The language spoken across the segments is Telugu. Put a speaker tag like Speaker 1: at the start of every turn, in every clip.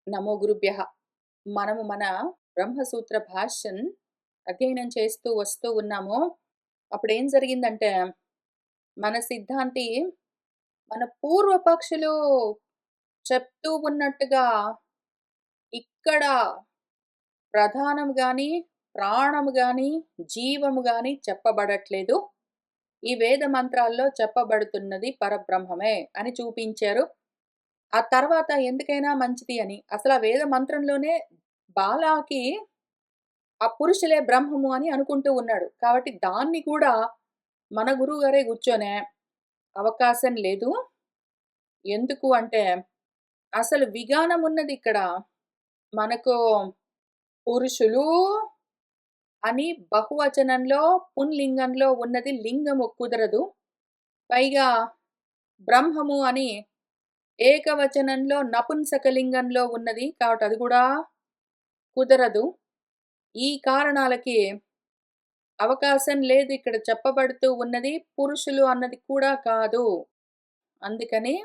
Speaker 1: నమో గురుభ్యః. మనము మన బ్రహ్మసూత్ర భాష్యం అధ్యయనం చేస్తూ వస్తూ ఉన్నాము. అప్పుడేం జరిగిందంటే, మన సిద్ధాంతి మన పూర్వపక్షులు చెప్తూ ఉన్నట్టుగా ఇక్కడ ప్రధానము గాని, ప్రాణము గాని, జీవము గాని చెప్పబడట్లేదు. ఈ వేద మంత్రాల్లో చెప్పబడుతున్నది పరబ్రహ్మమే అని చూపించారు. ఆ తర్వాత ఎందుకైనా మంచిది అని. అసల ఆ వేద మంత్రంలోనే బాలాకి ఆ పురుషులే బ్రహ్మము అని అనుకుంటూ ఉన్నాడు. కాబట్టి దాన్ని కూడా మన గురువుగారే కూర్చొనే అవకాశం లేదు. ఎందుకు అంటే, అసలు విగానమున్నదిక్కడ. మనకు పురుషులు అని బహువచనంలో, పుంలింగంలో ఉన్నది లింగము కుదరదు. పైగా బ్రహ్మము అని ఏకవచనంలో నపుంసకలింగంలో ఉన్నది. కాబట్టి అది కూడా కుదరదు. ఈ కారణాలకి అవకాశం లేదు. ఇక్కడ చెప్పబడుతూ ఉన్నది పురుషులు అన్నది కూడా కాదు. అందుకని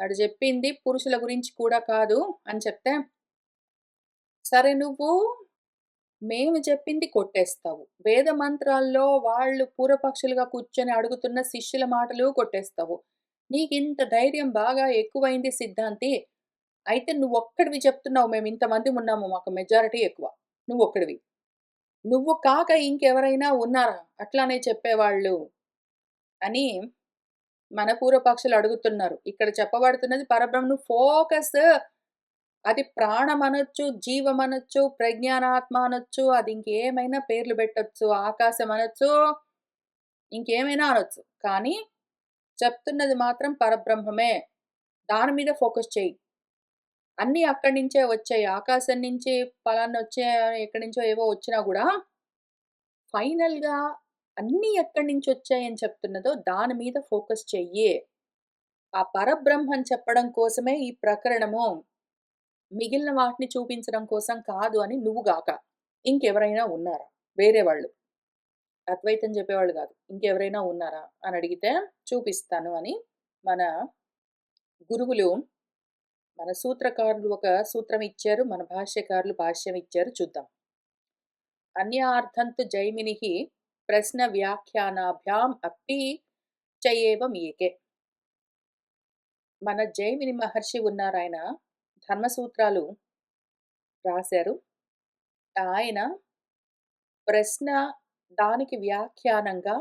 Speaker 1: ఆడు చెప్పింది పురుషుల గురించి కూడా కాదు అని చెప్తే, సరే నువ్వు మేము చెప్పింది కొట్టేస్తావు. వేద మంత్రాల్లో వాళ్ళు పూర్వపక్షులుగా కూర్చొని అడుగుతున్న శిష్యుల మాటలు కొట్టేస్తావు. నీకింత ధైర్యం బాగా ఎక్కువైంది సిద్ధాంతి. అయితే నువ్వొక్కడివి చెప్తున్నావు. మేము ఇంతమంది ఉన్నాము. మాకు మెజారిటీ ఎక్కువ. నువ్వొక్కడివి. నువ్వు కాక ఇంకెవరైనా ఉన్నారా అట్లానే చెప్పేవాళ్ళు అని మన పూర్వపక్షులు అడుగుతున్నారు. ఇక్కడ చెప్పబడుతున్నది పరబ్రహ్మ. నువ్వు ఫోకస్ అది ప్రాణమనొచ్చు, జీవమనొచ్చు, ప్రజ్ఞానాత్మ అనొచ్చు, అది ఇంకేమైనా పేర్లు పెట్టొచ్చు, ఆకాశం అనొచ్చు, ఇంకేమైనా అనొచ్చు. కానీ చెప్తున్నది మాత్రం పరబ్రహ్మమే. దాని మీద ఫోకస్ చెయ్యి. అన్నీ అక్కడి నుంచే వచ్చాయి. ఆకాశం నుంచి పలానొచ్చే ఎక్కడి నుంచో ఏవో వచ్చినా గూడా ఫైనల్‌గా అన్నీ ఎక్కడి నుంచొచ్చాయని చెప్తున్నదో దాని మీద ఫోకస్ చెయ్యి. ఆ పరబ్రహ్మం చెప్పడం కోసమే ఈ ప్రకరణము. మిగిలిన వాటిని చూపించడం కోసం కాదు అని నువ్వు గాక. ఇంకెవరైనా ఉన్నారా? వేరే వాళ్ళు. అద్వైతం చెప్పేవాళ్ళు గాదు. ఇంకెవరైనా ఉన్నారా? అని అడిగితే చూపిస్తాను అని మన గురువులు, మన సూత్రకారులు ఒక సూత్రం ఇచ్చారు. మన భాష్యకారులు భాష్యం ఇచ్చారు. చూద్దాం. అన్యార్థంతు జైమినిః ప్రశ్న వ్యాఖ్యానాభ్యాం అప్పి చ ఏవం ఏకే. మన జైమిని మహర్షి ఉన్నారాయన ధర్మసూత్రాలు రాశారు. ఆయన ప్రశ్న దానికి వ్యాఖ్యానంగా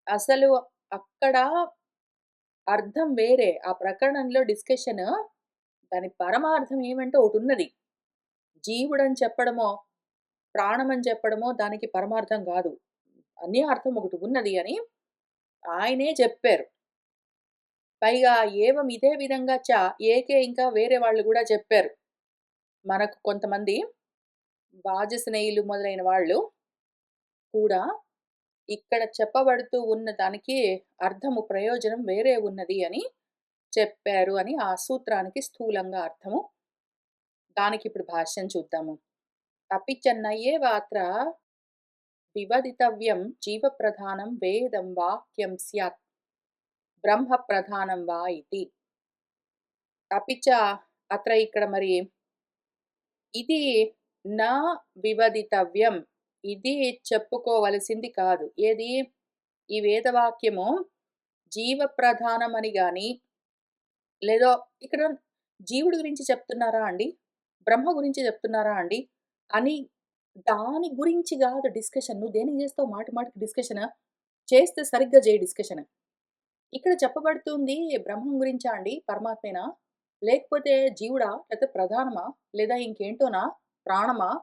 Speaker 1: అసలు అక్కడ అర్థం వేరే. ఆ ప్రకరణంలో డిస్కషన్ దాని పరమార్థం ఏమంటే ఒకటున్నది. జీవుడని చెప్పడమో, ప్రాణమని చెప్పడమో దానికి పరమార్థం గాదు. అన్యార్థం ఒకటి ఉన్నది అని ఆయనే చెప్పారు. పైగా ఏవం ఇదే విధంగా ఏకే ఇంకా వేరే వాళ్ళు గూడా చెప్పారు. మనకు కొంతమంది వాజస్నేయులు మొదలైన వాళ్ళు కూడా ఇక్కడ చెప్పబడుతూ ఉన్న దానికి అర్థము, ప్రయోజనం వేరే ఉన్నది అని చెప్పారు అని ఆ సూత్రానికి స్థూలంగా అర్థము. దానికిప్పుడు భాష్యం చూద్దాము. అపి చ నయేవాత్ర వివదితవ్యం జీవప్రధానం వేదం వాక్యం స్యాత్ బ్రహ్మ ప్రధానం వా ఇతి. అపి చ అత్ర ఇక్కడ మరి ఇది నా వివదితవ్యం. ఇది చెప్పుకోవలసింది కాదు. ఏది? ఈ వేదవాక్యము జీవప్రధానమని గాని, లేదో ఇక్కడ జీవుడి గురించి చెప్తున్నారా అండి? బ్రహ్మ గురించి చెప్తున్నారా అండి? అని దాని గురించి గాదు డిస్కషన్. నువ్వు దేనికి జేస్తావు మాటి మాటికి డిస్కషన్? చేస్తే సరిగ్గా జెయి డిస్కషన్. ఇక్కడ చెప్పబడుతుంది బ్రహ్మం గురించా అండి? పరమాత్మేనా? లేకపోతే జీవుడా? లేతే ప్రధానమా? లేదా ఇంకేంటోనా? ప్రాణమా?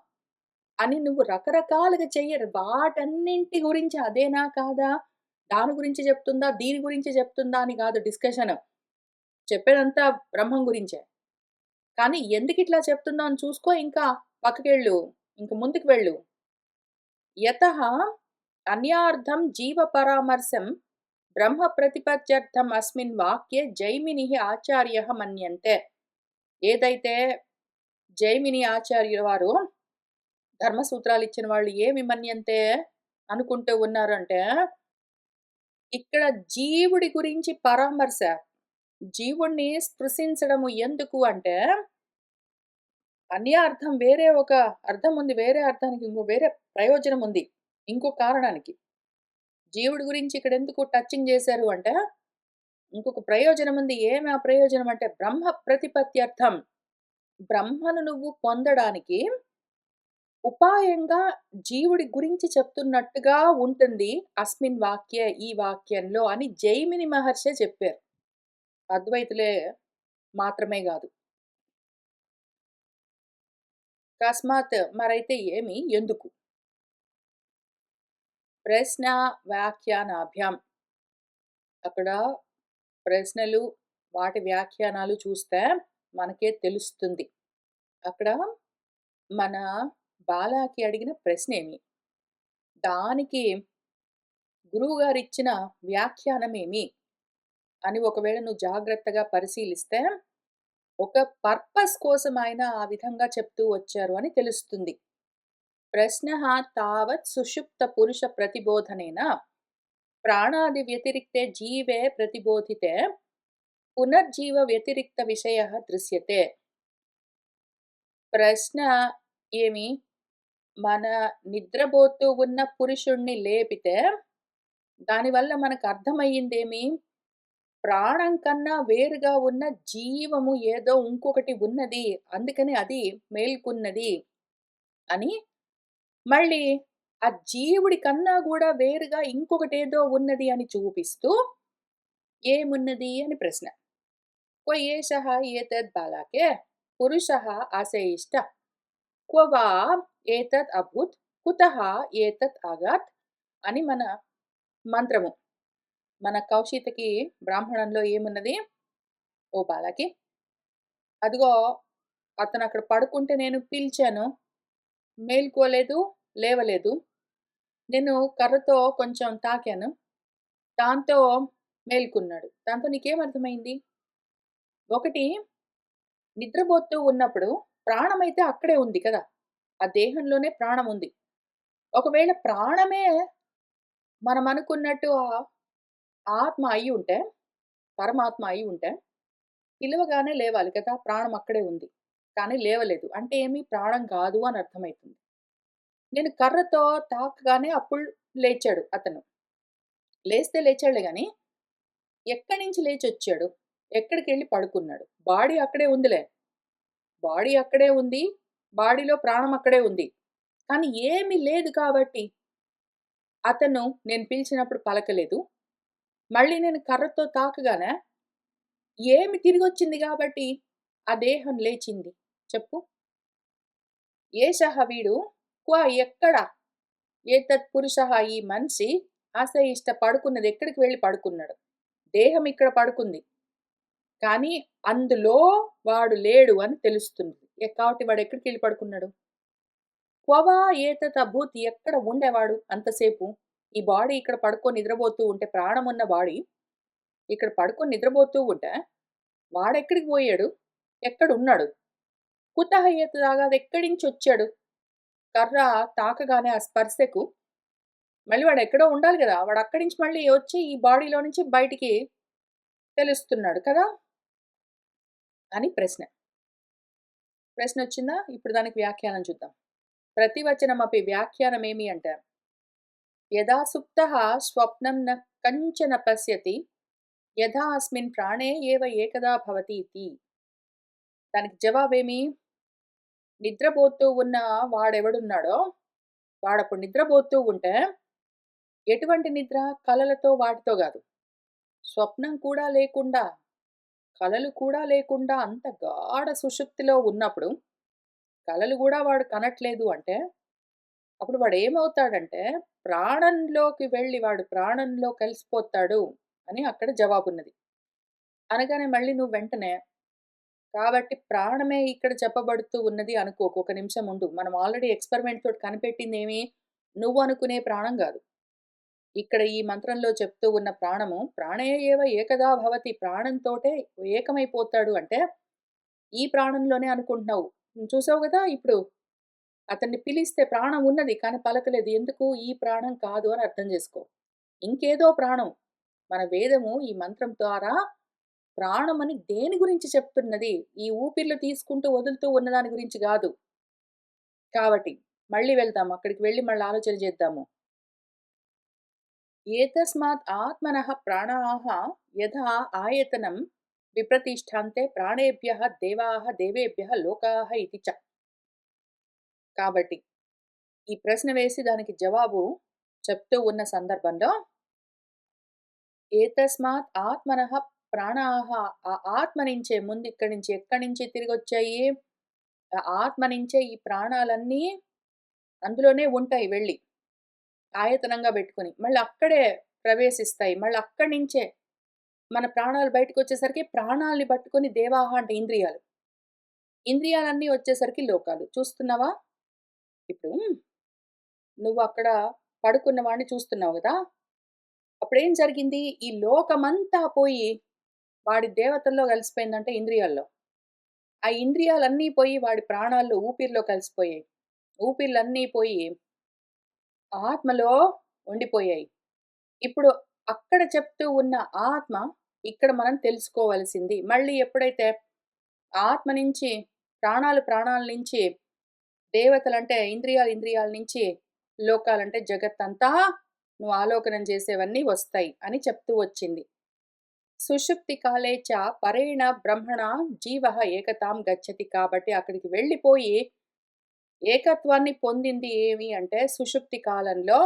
Speaker 1: అని నువ్వు రకరకాలుగా చెయ్యరు. వాటన్నింటి గురించి అదేనా? కాదా? దాని గురించి చెప్తుందా? దీని గురించి చెప్తుందా? అని గాదు డిస్కషన్. చెప్పేదంతా బ్రహ్మం గురించే. కానీ ఎందుకిట్లా చెప్తుందో అని చూసుకో ఇంకా పక్కకెళ్ళు. ఇంక ముందుకు వెళ్ళు. యతః అన్యార్థం జీవ పరామర్శం బ్రహ్మ ప్రతిపత్త్యర్థం అస్మిన్ వాక్యే జైమినిః ఆచార్యః మన్యంతే. ఏదైతే జైమిని ఆచార్యుల వారు ధర్మసూత్రాలు ఇచ్చిన వాళ్ళు ఏమి మన్యంతే అనుకుంటూ ఉన్నారు అంటే, ఇక్కడ జీవుడి గురించి పరామర్శ. జీవుడిని స్పృశించడము ఎందుకు అంటే, అన్యార్థం వేరే ఒక అర్థం ఉంది. వేరే అర్థానికి వేరే ప్రయోజనం ఉంది. ఇంకో కారణానికి. జీవుడి గురించి ఇక్కడెందుకు టచింగ్ చేశారు అంటే, ఇంకొక ప్రయోజనం ఉంది. ఏమి ఆ ప్రయోజనం అంటే, బ్రహ్మ ప్రతిపత్త్యర్థం. బ్రహ్మను నువ్వు పొందడానికి ఉపాయంగా జీవుడి గురించి చెప్తున్నట్టుగా ఉంటుంది. అస్మిన్ వాక్యే ఈ వాక్యంలో అని జైమిని మహర్షే చెప్పారు. అద్వైతులే మాత్రమే గాదు. తస్మాత్ మరైతే ఏమి? ఎందుకు? ప్రశ్న వ్యాఖ్యానాభ్యాం. అక్కడ ప్రశ్నలు, వాటి వ్యాఖ్యానాలు చూస్తే మనకే తెలుస్తుంది. అక్కడ మన బాలాకి అడిగిన ప్రశ్నేమి? దానికి గురువుగారిచ్చిన వ్యాఖ్యానమేమి? అని ఒకవేళ నువ్వు జాగ్రత్తగా పరిశీలిస్తే, ఒక పర్పస్ కోసం ఆయన ఆ విధంగా చెప్తూ వచ్చారు అని తెలుస్తుంది. ప్రశ్నః తావత్ సుషుప్త పురుష ప్రతిబోధనేన ప్రాణాది వ్యతిరిక్తే జీవే ప్రతిబోధితే పునర్జీవ వ్యతిరిక్త విషయః దృశ్యతే. ప్రశ్న ఏమి? మన నిద్రపోతూ ఉన్న పురుషుణ్ణి లేపితే దానివల్ల మనకు అర్థమయ్యిందేమి? ప్రాణం కన్నా వేరుగా ఉన్న జీవము ఏదో ఇంకొకటి ఉన్నది. అందుకని అది మేల్కొన్నది అని, మళ్ళీ ఆ జీవుడి కన్నా గూడా వేరుగా ఇంకొకటేదో ఉన్నది అని చూపిస్తూ, ఏమున్నది అని ప్రశ్న. క్వ ఏషః ఏతద్ బాలకే పురుషः ఆసేయిష్ట క్వ వా ఏతద్ అభూత్ కుతః ఏతత్ ఆగాత్ అని మన మంత్రము. మన కౌశితకి బ్రాహ్మణంలో ఏమున్నది? ఓ బాలకి, అదిగో అతనక్కడ పడుకుంటే నేను పిలిచాను. మేల్కోలేదు, లేవలేదు. నేను కర్రతో కొంచెం తాకాను. దాంతో మేల్కున్నాడు. దాంతో నీకేమర్థమైంది? ఒకటి, నిద్రపోతూ ఉన్నప్పుడు ప్రాణమైతే అక్కడే ఉంది కదా! ఆ దేహంలోనే ప్రాణం ఉంది. ఒకవేళ ప్రాణమే మనమనుకున్నట్టు ఆత్మ అయ్యుంటే, పరమాత్మ అయ్యుంటే, పిలవగానే లేవాలి కదా! ప్రాణం అక్కడే ఉంది. కానీ లేవలేదు. అంటే ఏమి? ప్రాణం కాదు అని అర్థమైతుంది. నేను కర్రతో తాకగానే అప్పుడు లేచాడు అతను. లేస్తే లేచాడులే గాని, ఎక్కడి నుంచి లేచొచ్చాడు? ఎక్కడికెళ్ళి పడుకున్నాడు? బాడీ అక్కడే ఉందిలే. బాడీ అక్కడే ఉంది. బాడీలో ప్రాణం అక్కడే ఉంది. కానీ ఏమి లేదు కాబట్టి, అతను నేను పిలిచినప్పుడు పలకలేదు. మళ్ళీ నేను కర్రతో తాకగానే ఏమి తిరిగొచ్చింది గాబట్టి, ఆ దేహం లేచింది? చెప్పు. ఏషః వీడు క్వ ఎక్కడ? ఏతత్ పురుషః ఈ మనిషి ఆశయిష్ట పడుకున్నది ఎక్కడికి వెళ్లి పడుకున్నాడు? దేహం ఇక్కడ పడుకుంది. కానీ అందులో వాడు లేడు అని తెలుస్తుంది. కాబట్టి వాడెక్కడికెళ్ళి పడుకున్నాడు? క్వ వా ఏతత్ అభూత్ ఎక్కడ ఉండేవాడు అంతసేపు? ఈ బాడీ ఇక్కడ పడుకొని నిద్రపోతూ ఉంటే, ప్రాణమున్న బాడీ ఇక్కడ పడుకొని నిద్రపోతూ ఉంటే, వాడెక్కడికి పోయాడు? ఎక్కడున్నాడు? కుతః ఏతద్ ఆగాద్ ఎక్కడి నుంచొచ్చాడు? కర్ర తాకగానే ఆ స్పర్శకు మళ్ళీ వాడెక్కడో ఉండాలి గదా! వాడక్కడి నుంచి మళ్ళీ వచ్చి ఈ బాడీలో నుంచి బయటికి తెలుస్తున్నాడు కదా! అని ప్రశ్న. ప్రశ్నొచ్చిందా? ఇప్పుడు దానికి వ్యాఖ్యానం చూద్దాం. ప్రతివచనమపి వ్యాఖ్యానమేమి అంటే, యదా సుప్తః స్వప్నం న కంచన పశ్యతి యథా అస్మిన్ ప్రాణే ఏవ ఏకదా భవతి ఇతి. దానికి జవాబేమి? నిద్రపోతూ ఉన్న వాడెవడున్నాడో, వాడప్పుడు నిద్రపోతూ ఉంటే, ఎటువంటి నిద్ర? కలలతో వాటితో గాదు. స్వప్నం కూడా లేకుండా, కలలు కూడా లేకుండా అంత గాఢ సుషుప్తిలో ఉన్నప్పుడు, కలలు గూడా వాడు కనట్లేదు అంటే, అప్పుడు వాడేమవుతాడంటే, ప్రాణంలోకి వెళ్ళి వాడు ప్రాణంలో కలిసిపోతాడు అని అక్కడ జవాబున్నది. అనగానే మళ్ళీ నువ్వు వెంటనే, కాబట్టి ప్రాణమే ఇక్కడ చెప్పబడుతూ ఉన్నది అనుకోకు. ఒక నిమిషం ఉండు. మనం ఆల్రెడీ ఎక్స్‌పెరిమెంట్ తోటి కనిపెట్టిందేమి? నువ్వనుకునే ప్రాణం గాదు. ఇక్కడ ఈ మంత్రంలో చెప్తూ ఉన్న ప్రాణము, ప్రాణే ఏవ ఏకదా భవతి. ప్రాణంతోటే ఏకమైపోతాడు అంటే, ఈ ప్రాణంలోనే అనుకుంటున్నావు. చూసావు గదా! ఇప్పుడు అతన్ని పిలిస్తే ప్రాణం ఉన్నది. కానీ పలకలేదు. ఎందుకు? ఈ ప్రాణం కాదు అని అర్థం జేసుకో. ఇంకేదో ప్రాణం. మన వేదము ఈ మంత్రం ద్వారా ప్రాణమని దేని గురించి చెప్తున్నది? ఈ ఊపిర్లు తీసుకుంటూ, వదులుతూ ఉన్నదాని గురించి గాదు. కాబట్టి మళ్ళీ వెళ్దాం. అక్కడికి వెళ్లి మళ్ళీ ఆలోచన చేద్దాము. ఏతస్మాత్ ఆత్మనః ప్రాణాః యథా ఆయతనం విప్రతిష్ఠాంతే ప్రాణేభ్యః దేవాః దేవేభ్యః లోకాః ఇతి చ. కాబట్టి ఈ ప్రశ్న వేసి దానికి జవాబు చెప్తూ ఉన్న సందర్భంలో ఏతస్మాత్ ఆత్మనః ప్రాణాః, ఆ ఆత్మ నుంచే ముందు ఇక్కడి నుంచి ఎక్కడి నుంచి తిరిగొచ్చాయి? ఆ ఆత్మ నుంచే ఈ ప్రాణాలన్నీ అందులోనే ఉంటాయి వెళ్ళి. ఆయతనంగా పెట్టుకొని. మళ్ళీ అక్కడే ప్రవేశిస్తాయి. మళ్ళీ అక్కడి నుంచే మన ప్రాణాలు బయటకొచ్చేసరికి ప్రాణాల్ని పట్టుకొని దేవాహ అంటే ఇంద్రియాలు. ఇంద్రియాలన్నీ వచ్చేసరికి లోకాలు. చూస్తున్నావా? ఇప్పుడు నువ్వు అక్కడ పడుకున్న వాడిని చూస్తున్నావు గదా! అప్పుడేం జరిగింది? ఈ లోకమంతా పోయి వాడి దేవతల్లో కలిసిపోయిందంటే ఇంద్రియాల్లో. ఆ ఇంద్రియాలన్నీ పోయి వాడి ప్రాణాల్లో ఊపిరిలో కలిసిపోయాయి. ఊపిర్లన్నీ పోయి ఆత్మలో ఉండిపోయాయి. ఇప్పుడు అక్కడ చెప్తూ ఉన్న ఆత్మ ఇక్కడ మనం తెలుసుకోవలసింది. మళ్ళీ ఎప్పుడైతే ఆత్మ నుంచి ప్రాణాల నుంచి దేవతలంటే ఇంద్రియాల నుంచి లోకాలంటే జగత్తంతా నువ్వు ఆలోకనం చేసేవన్నీ వస్తాయి అని చెప్తూ వచ్చింది. సుషుప్తి కాలే చ పరేణ బ్రహ్మణ జీవః ఏకతాం గచ్చతి. కాబట్టి అక్కడికి వెళ్ళిపోయి ఏకత్వాన్ని పొందింది ఏమి అంటే సుషుప్తి కాలంలో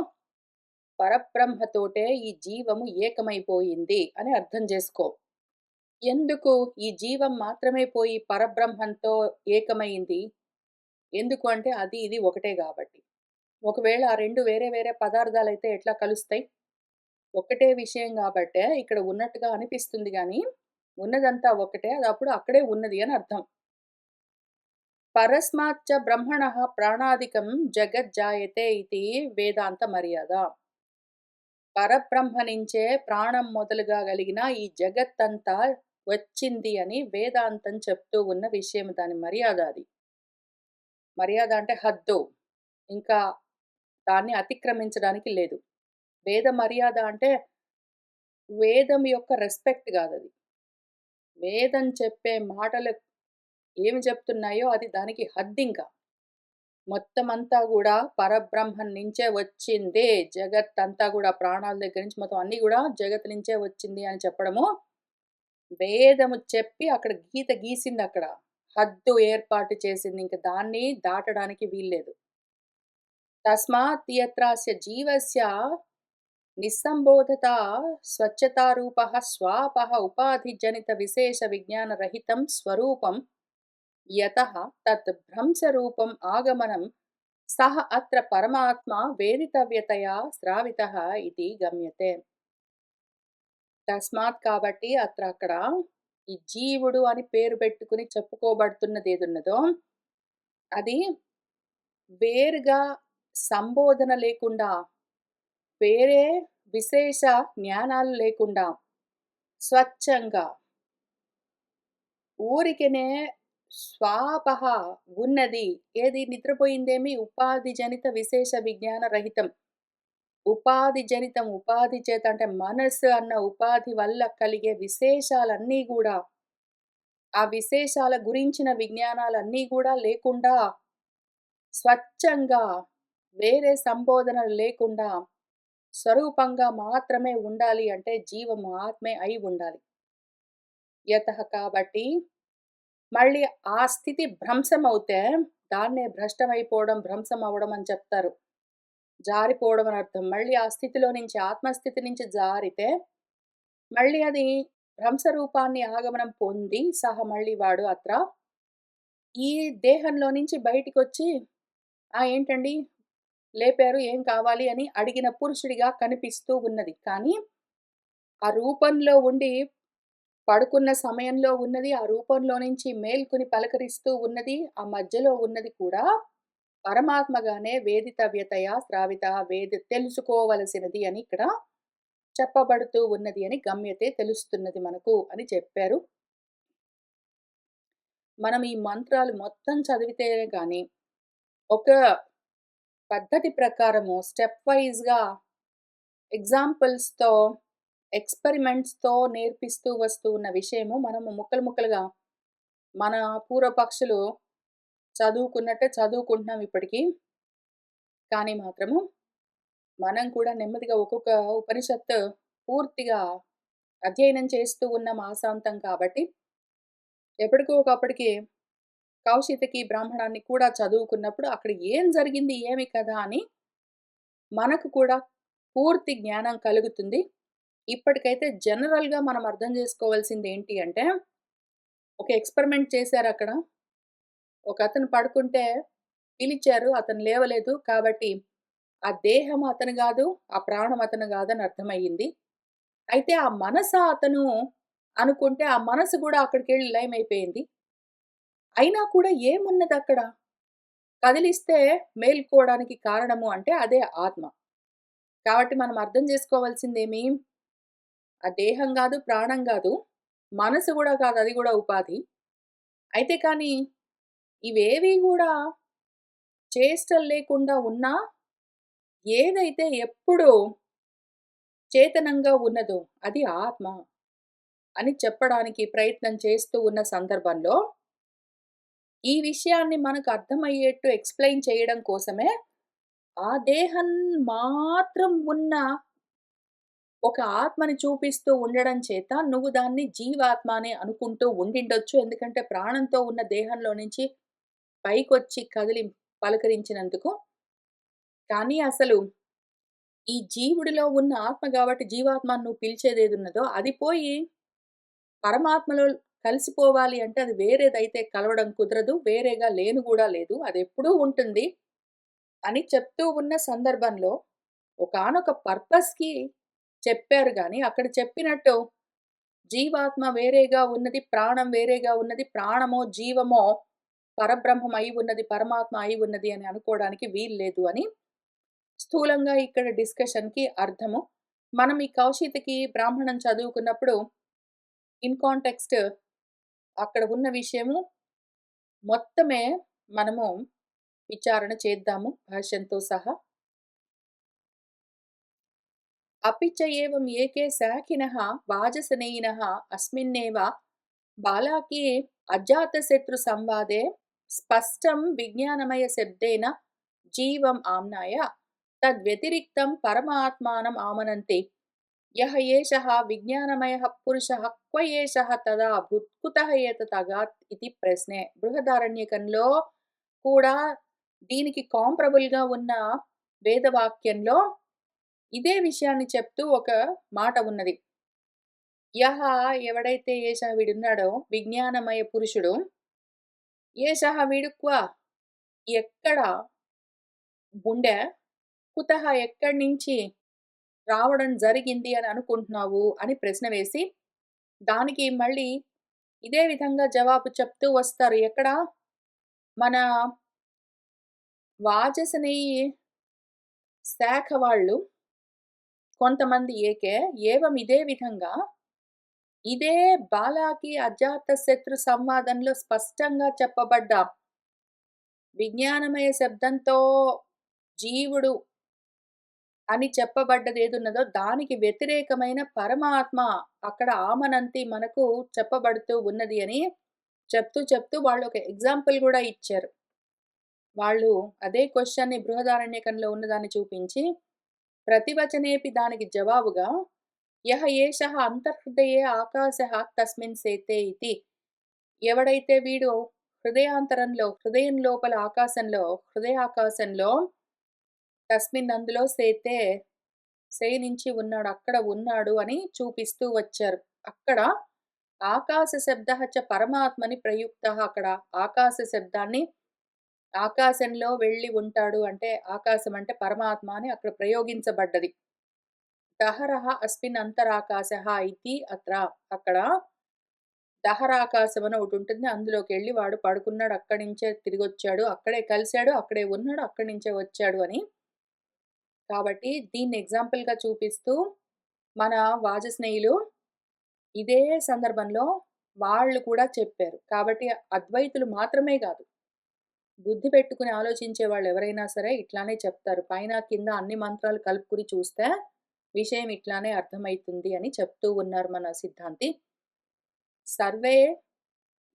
Speaker 1: పరబ్రహ్మతోటే ఈ జీవము ఏకమైపోయింది అని అర్థం చేసుకో. ఎందుకు ఈ జీవం మాత్రమే పోయి పరబ్రహ్మంతో ఏకమైంది? ఎందుకు అంటే అది ఇది ఒకటే గాబట్టి. ఒకవేళ ఆ 2 వేరే వేరే పదార్థాలైతే ఎట్లా కలుస్తాయి? ఒక్కటే విషయం గాబట్టే ఇక్కడ ఉన్నట్టుగా అనిపిస్తుంది గానీ, ఉన్నదంతా ఒకటే. అదప్పుడు అక్కడే ఉన్నది అని అర్థం. పరస్మాచ్చ బ్రహ్మణః ప్రాణాదికం జగజ్జాయతే ఇతి వేదాంత మర్యాద. పరబ్రహ్మ నుంచే ప్రాణం మొదలుగా కలిగిన ఈ జగత్తంతా వచ్చింది అని వేదాంతం చెప్తూ ఉన్న విషయం. దాని మర్యాద అది. మర్యాద అంటే హద్దు. ఇంకా దాన్ని అతిక్రమించడానికి లేదు. వేద మర్యాద అంటే వేదం యొక్క రెస్పెక్ట్ గాదది. వేదం చెప్పే మాటలు ఏమి చెప్తున్నాయో అది దానికి హద్దింక. మొత్తమంతా గూడా పరబ్రహ్మం నుంచే వచ్చిందే. జగత్తంతా గూడా ప్రాణాల దగ్గర నుంచి మొత్తం అన్నీ గూడా జగత్తు నుంచే వచ్చింది అని చెప్పడము, వేదము చెప్పి అక్కడ గీత గీసిందక్కడ. హద్దు ఏర్పాటు చేసింది. ఇంక దాన్ని దాటడానికి వీల్లేదు. తస్మాత్ యత్రాస్య జీవస్య నిస్సంబోధతా స్వచ్ఛతారూపః స్వాపః ఉపాధిజనిత విశేష విజ్ఞానరహితం స్వరూపం యతః తత్ భ్రంశరూపం ఆగమనం సహ అత్ర పరమాత్మా వేదితవ్యతయా శ్రావితః ఇతి గమ్యతే. తస్మాత్ కాబట్టి అక్కడ ఈ జీవుడు అని పేరు పెట్టుకుని చెప్పుకోబడుతున్నది ఏదున్నదో అది వేరుగా సంబోధన లేకుండా, వేరే విశేష జ్ఞానాలు లేకుండా స్వచ్ఛంగా ఊరికనే స్వాపహ ఉన్నది. ఏది నిద్రపోయిందేమి ఉపాధి జనిత విశేష విజ్ఞాన రహితం. ఉపాధి జనితం ఉపాధి చేత అంటే మనస్సు అన్న ఉపాధి వల్ల కలిగే విశేషాలన్నీ గూడా, ఆ విశేషాల గురించిన విజ్ఞానాలన్నీ గూడా లేకుండా స్వచ్ఛంగా వేరే సంబోధనలు లేకుండా స్వరూపంగా మాత్రమే ఉండాలి అంటే జీవము ఆత్మే అయి ఉండాలి. యతః కాబట్టి మళ్ళీ ఆ స్థితి భ్రంశమవుతే దాన్నే భ్రష్టమైపోవడం, భ్రంశం అవ్వడం అని చెప్తారు. జారిపోవడం అని అర్థం. మళ్ళీ ఆ స్థితిలో నుంచి ఆత్మస్థితి నుంచి జారితే మళ్ళీ అది భ్రంశ రూపాన్ని ఆగమనం పొంది మళ్ళీ వాడు ఈ దేహంలో నుంచి బయటికొచ్చి ఏంటండి లేపారు ఏం కావాలి అని అడిగిన పురుషుడిగా కనిపిస్తూ ఉన్నది. కానీ ఆ రూపంలో ఉండి పడుకున్న సమయంలో ఉన్నది, ఆ రూపంలో నుంచి మేల్కొని పలకరిస్తూ ఉన్నది, ఆ మధ్యలో ఉన్నది కూడా పరమాత్మగానే వేదితవ్యతయా శ్రావిత తెలుసుకోవలసినది అని ఇక్కడ చెప్పబడుతూ ఉన్నది అని గమ్యతే తెలుస్తున్నది మనకు అని చెప్పారు. మనం ఈ మంత్రాలు మొత్తం చదివితేనే గాని ఒక పద్ధతి ప్రకారము స్టెప్ వైస్‌గా ఎగ్జాంపుల్స్‌తో ఎక్స్‌పెరిమెంట్స్‌తో నేర్పిస్తూ వస్తూ ఉన్న విషయము మనము ముక్కలు ముక్కలుగా మన పూర్వపక్షులు చదువుకున్నట్టే చదువుకుంటున్నాం ఇప్పటికి. కానీ మాత్రము మనం కూడా నెమ్మదిగా ఒక్కొక్క ఉపనిషత్తు పూర్తిగా అధ్యయనం చేస్తూ ఉన్నాం ఆసాంతం కాబట్టి, ఎప్పటికో ఒకప్పటికి కౌశితకి బ్రాహ్మణాన్ని కూడా చదువుకున్నప్పుడు అక్కడ ఏం జరిగింది, ఏమి కథ అని మనకు కూడా పూర్తి జ్ఞానం కలుగుతుంది. ఇప్పటికైతే జనరల్‌గా మనం అర్థం చేసుకోవాల్సింది ఏంటి అంటే, ఒక ఎక్స్‌పెరిమెంట్ చేశారక్కడ. ఒకతను పడుకుంటే పిలిచారు. అతను లేవలేదు. కాబట్టి ఆ దేహం అతను గాదు, ఆ ప్రాణం అతను గాదని అర్థమయ్యింది. అయితే ఆ మనసా అతను అనుకుంటే, ఆ మనసు గూడా అక్కడికెళ్ళి లయమైపోయింది. అయినా కూడా ఏమున్నదక్కడ? కదిలిస్తే మేలుకోవడానికి కారణము అంటే అదే ఆత్మ. కాబట్టి మనం అర్థం జేసుకోవాల్సిందేమి? ఆ దేహం గాదు, ప్రాణం గాదు, మనసు గూడా కాదు, అది గూడా ఉపాధి. అయితే కానీ ఇవేవి గూడా చేష్టలు లేకుండా ఉన్నా, ఏదైతే ఎప్పుడూ చేతనంగా ఉన్నదో అది ఆత్మ అని చెప్పడానికి ప్రయత్నం చేస్తూ ఉన్న సందర్భంలో, ఈ విషయాన్ని మనకు అర్థమయ్యేట్టు ఎక్స్‌ప్లెయిన్ చేయడం కోసమే, ఆ దేహం మాత్రం ఉన్న ఒక ఆత్మని చూపిస్తూ ఉండడం చేత, నువ్వు దాన్ని జీవాత్మ అని అనుకుంటూ ఉండిండొచ్చు. ఎందుకంటే ప్రాణంతో ఉన్న దేహంలో నుంచి పైకొచ్చి కదిలి పలకరించినందుకు. కానీ అసలు ఈ జీవుడిలో ఉన్న ఆత్మ గాబట్టి జీవాత్మ అని నువ్వు పిలిచేదేదున్నదో అది పోయి పరమాత్మలో కలిసిపోవాలి అంటే అది వేరేదైతే కలవడం కుదరదు. వేరేగా లేను గూడా లేదు. అదెప్పుడూ ఉంటుంది అని చెప్తూ ఉన్న సందర్భంలో ఒకానొక పర్పస్‌కి చెప్పారు గానీ, అక్కడ చెప్పినట్టు జీవాత్మ వేరేగా ఉన్నది, ప్రాణం వేరేగా ఉన్నది, ప్రాణమో, జీవమో పరబ్రహ్మం అయి ఉన్నది, పరమాత్మ అయి ఉన్నది అని అనుకోవడానికి వీల్లేదు అని స్థూలంగా ఇక్కడ డిస్కషన్‌కి అర్థము. మనం ఈ కౌశితకి బ్రాహ్మణం చదువుకున్నప్పుడు ఇన్ కాంటెక్స్ట్ అక్కడ ఉన్న విషయము మొత్తమే మనము విచారణ చేద్దాము భాష్యంతో సహా. अपि च एवम् एके शाखिनः वाजसनेयिनः अस्मिन्नेव बालाके अजातशत्रुसंवादे स्पष्टं विज्ञानमयशब्देन जीवम् आम्नाय तद्व्यतिरिक्तं परमात्मानम् आमनन्ति। यः एषः विज्ञानमयः पुरुषः क्व एषः तदा अभूत् कुतः एतत् अगात् इति ప్రశ్నే. బృహదారణ్యకంలో కూడా దీనికి కాంపరబుల్‌గా ఉన్న వేదవాక్యంలో ఇదే విషయాన్ని చెప్తూ ఒక మాట ఉన్నది. యహ ఎవడైతే ఏషః వీడున్నాడో విజ్ఞానమయ పురుషుడు. ఏషః వీడు క్వ ఎక్కడ గుండె, కుతః ఎక్కడి నుంచి రావడం జరిగింది అని అనుకుంటున్నావు అని ప్రశ్న వేసి, దానికి మళ్ళీ ఇదే విధంగా జవాబు చెప్తూ వస్తారు. ఎక్కడ? మన వాజసనేయి శాఖ వాళ్ళు కొంతమంది ఏకే ఏవం ఇదే విధంగా ఇదే బాలాకి అజాతశత్రు సంవాదంలో స్పష్టంగా చెప్పబడ్డ విజ్ఞానమయ శబ్దంతో జీవుడు అని చెప్పబడ్డదేదున్నదో దానికి వ్యతిరేకమైన పరమాత్మ అక్కడ ఆమనంతి మనకు చెప్పబడుతూ ఉన్నది అని చెప్తూ వాళ్ళు ఒక ఎగ్జాంపుల్ గూడా ఇచ్చారు. వాళ్ళు అదే క్వెషన్‌ని బృహదారణ్యకంలో ఉన్నదాన్ని చూపించి, ప్రతివచనేపి దానికి జవాబుగా యహ ఏషః అంతర్హృదయే ఆకాశః తస్మిన్ సేతే ఇతి. ఎవడైతే వీడు హృదయాంతరంలో, హృదయం లోపల ఆకాశంలో, హృదయాకాశంలో తస్మిన్ అందులో సేతే శయనించి ఉన్నాడు, అక్కడ ఉన్నాడు అని చూపిస్తూ వచ్చారు. అక్కడ ఆకాశ శబ్దః చ పరమాత్మని ప్రయుక్తః అక్కడ ఆకాశ శబ్దాన్ని ఆకాశంలో వెళ్ళి ఉంటాడు అంటే, ఆకాశం అంటే పరమాత్మ అని అక్కడ ప్రయోగించబడ్డది. దహరః అస్మిన్ అంతరాకాశః ఇతి అత్ర. అక్కడ దహరాకాశం అని ఒకటుంటుంది. అందులోకెళ్ళి వాడు పడుకున్నాడు. అక్కడి నుంచే తిరిగొచ్చాడు. అక్కడే కలిసాడు. అక్కడే ఉన్నాడు. అక్కడి నుంచే వచ్చాడు అని. కాబట్టి దీన్ని ఎగ్జాంపుల్‌గా చూపిస్తూ మన వాజస్నేయులు ఇదే సందర్భంలో వాళ్ళు కూడా చెప్పారు. కాబట్టి అద్వైతులు మాత్రమే గాదు, బుద్ధి పెట్టుకొని ఆలోచించే వాళ్ళెవరైనా సరే ఇట్లానే చెప్తారు. పైన, కింద అన్ని మంత్రాలు కలుపుకొని చూస్తే విషయం ఇట్లానే అర్థమైతుంది అని చెప్తూ ఉన్నారు మన సిద్ధాంతి. సర్వే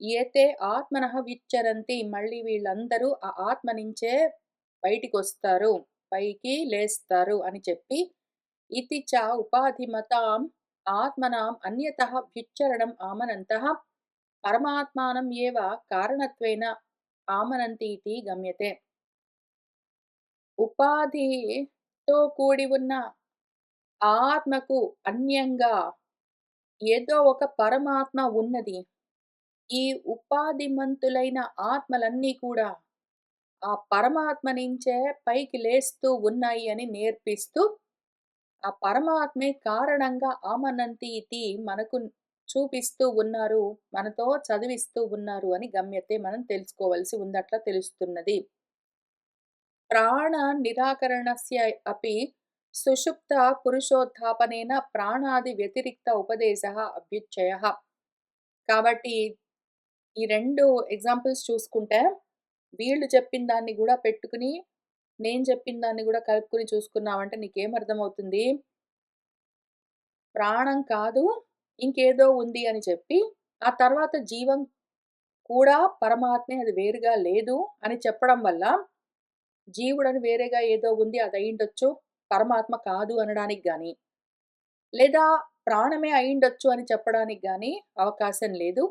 Speaker 1: ఏతే ఆత్మనః విచ్చరంతి, మళ్ళీ వీళ్ళందరూ ఆ ఆత్మ నుంచే బయటికొస్తారు, పైకి లేస్తారు అని చెప్పి, ఇతి చ ఉపాధిమతాం ఆత్మనాం అన్యతః వ్యుచ్చరణం ఆమనంతః పరమాత్మానం ఏవ కారణత్వేన ఆమనంతి ఇతి గమ్యతే. ఉపాధితో కూడి ఉన్న ఆత్మకు అన్యంగా ఏదో ఒక పరమాత్మ ఉన్నది. ఈ ఉపాధిమంతులైన ఆత్మలన్నీ కూడా ఆ పరమాత్మ నుంచే పైకి లేస్తూ ఉన్నాయి అని నేర్పిస్తూ, ఆ పరమాత్మే కారణంగా ఆమనంతి ఇతి మనకు చూపిస్తూ ఉన్నారు, మనతో చదివిస్తూ ఉన్నారు అని గమ్యతే మనం తెలుసుకోవలసి ఉంది. అట్లా తెలుస్తున్నది. ప్రాణ నిరాకరణస్య అపి సుషుప్త పురుషోత్థాపనేన ప్రాణాది వ్యతిరిక్త ఉపదేశః అభ్యుచ్చయః. కాబట్టి ఈ 2 ఎగ్జాంపుల్స్ చూసుకుంటే, వీళ్ళు చెప్పిన దాన్ని గూడా పెట్టుకుని, నేను చెప్పిన దాన్ని గూడా కలుపుకొని చూసుకున్నావంటే నీకేమర్థమవుతుంది? ప్రాణం కాదు, ఇంకేదో ఉంది అని చెప్పి, ఆ తర్వాత జీవం కూడా పరమాత్మే, అది వేరుగా లేదు అని చెప్పడం వల్ల, జీవుడని వేరేగా ఏదో ఉంది అదయ్యుండొచ్చు, పరమాత్మ కాదు అనడానికి గాని, లేదా ప్రాణమే అయ్యుండొచ్చు అని చెప్పడానికి గాని అవకాశం లేదు.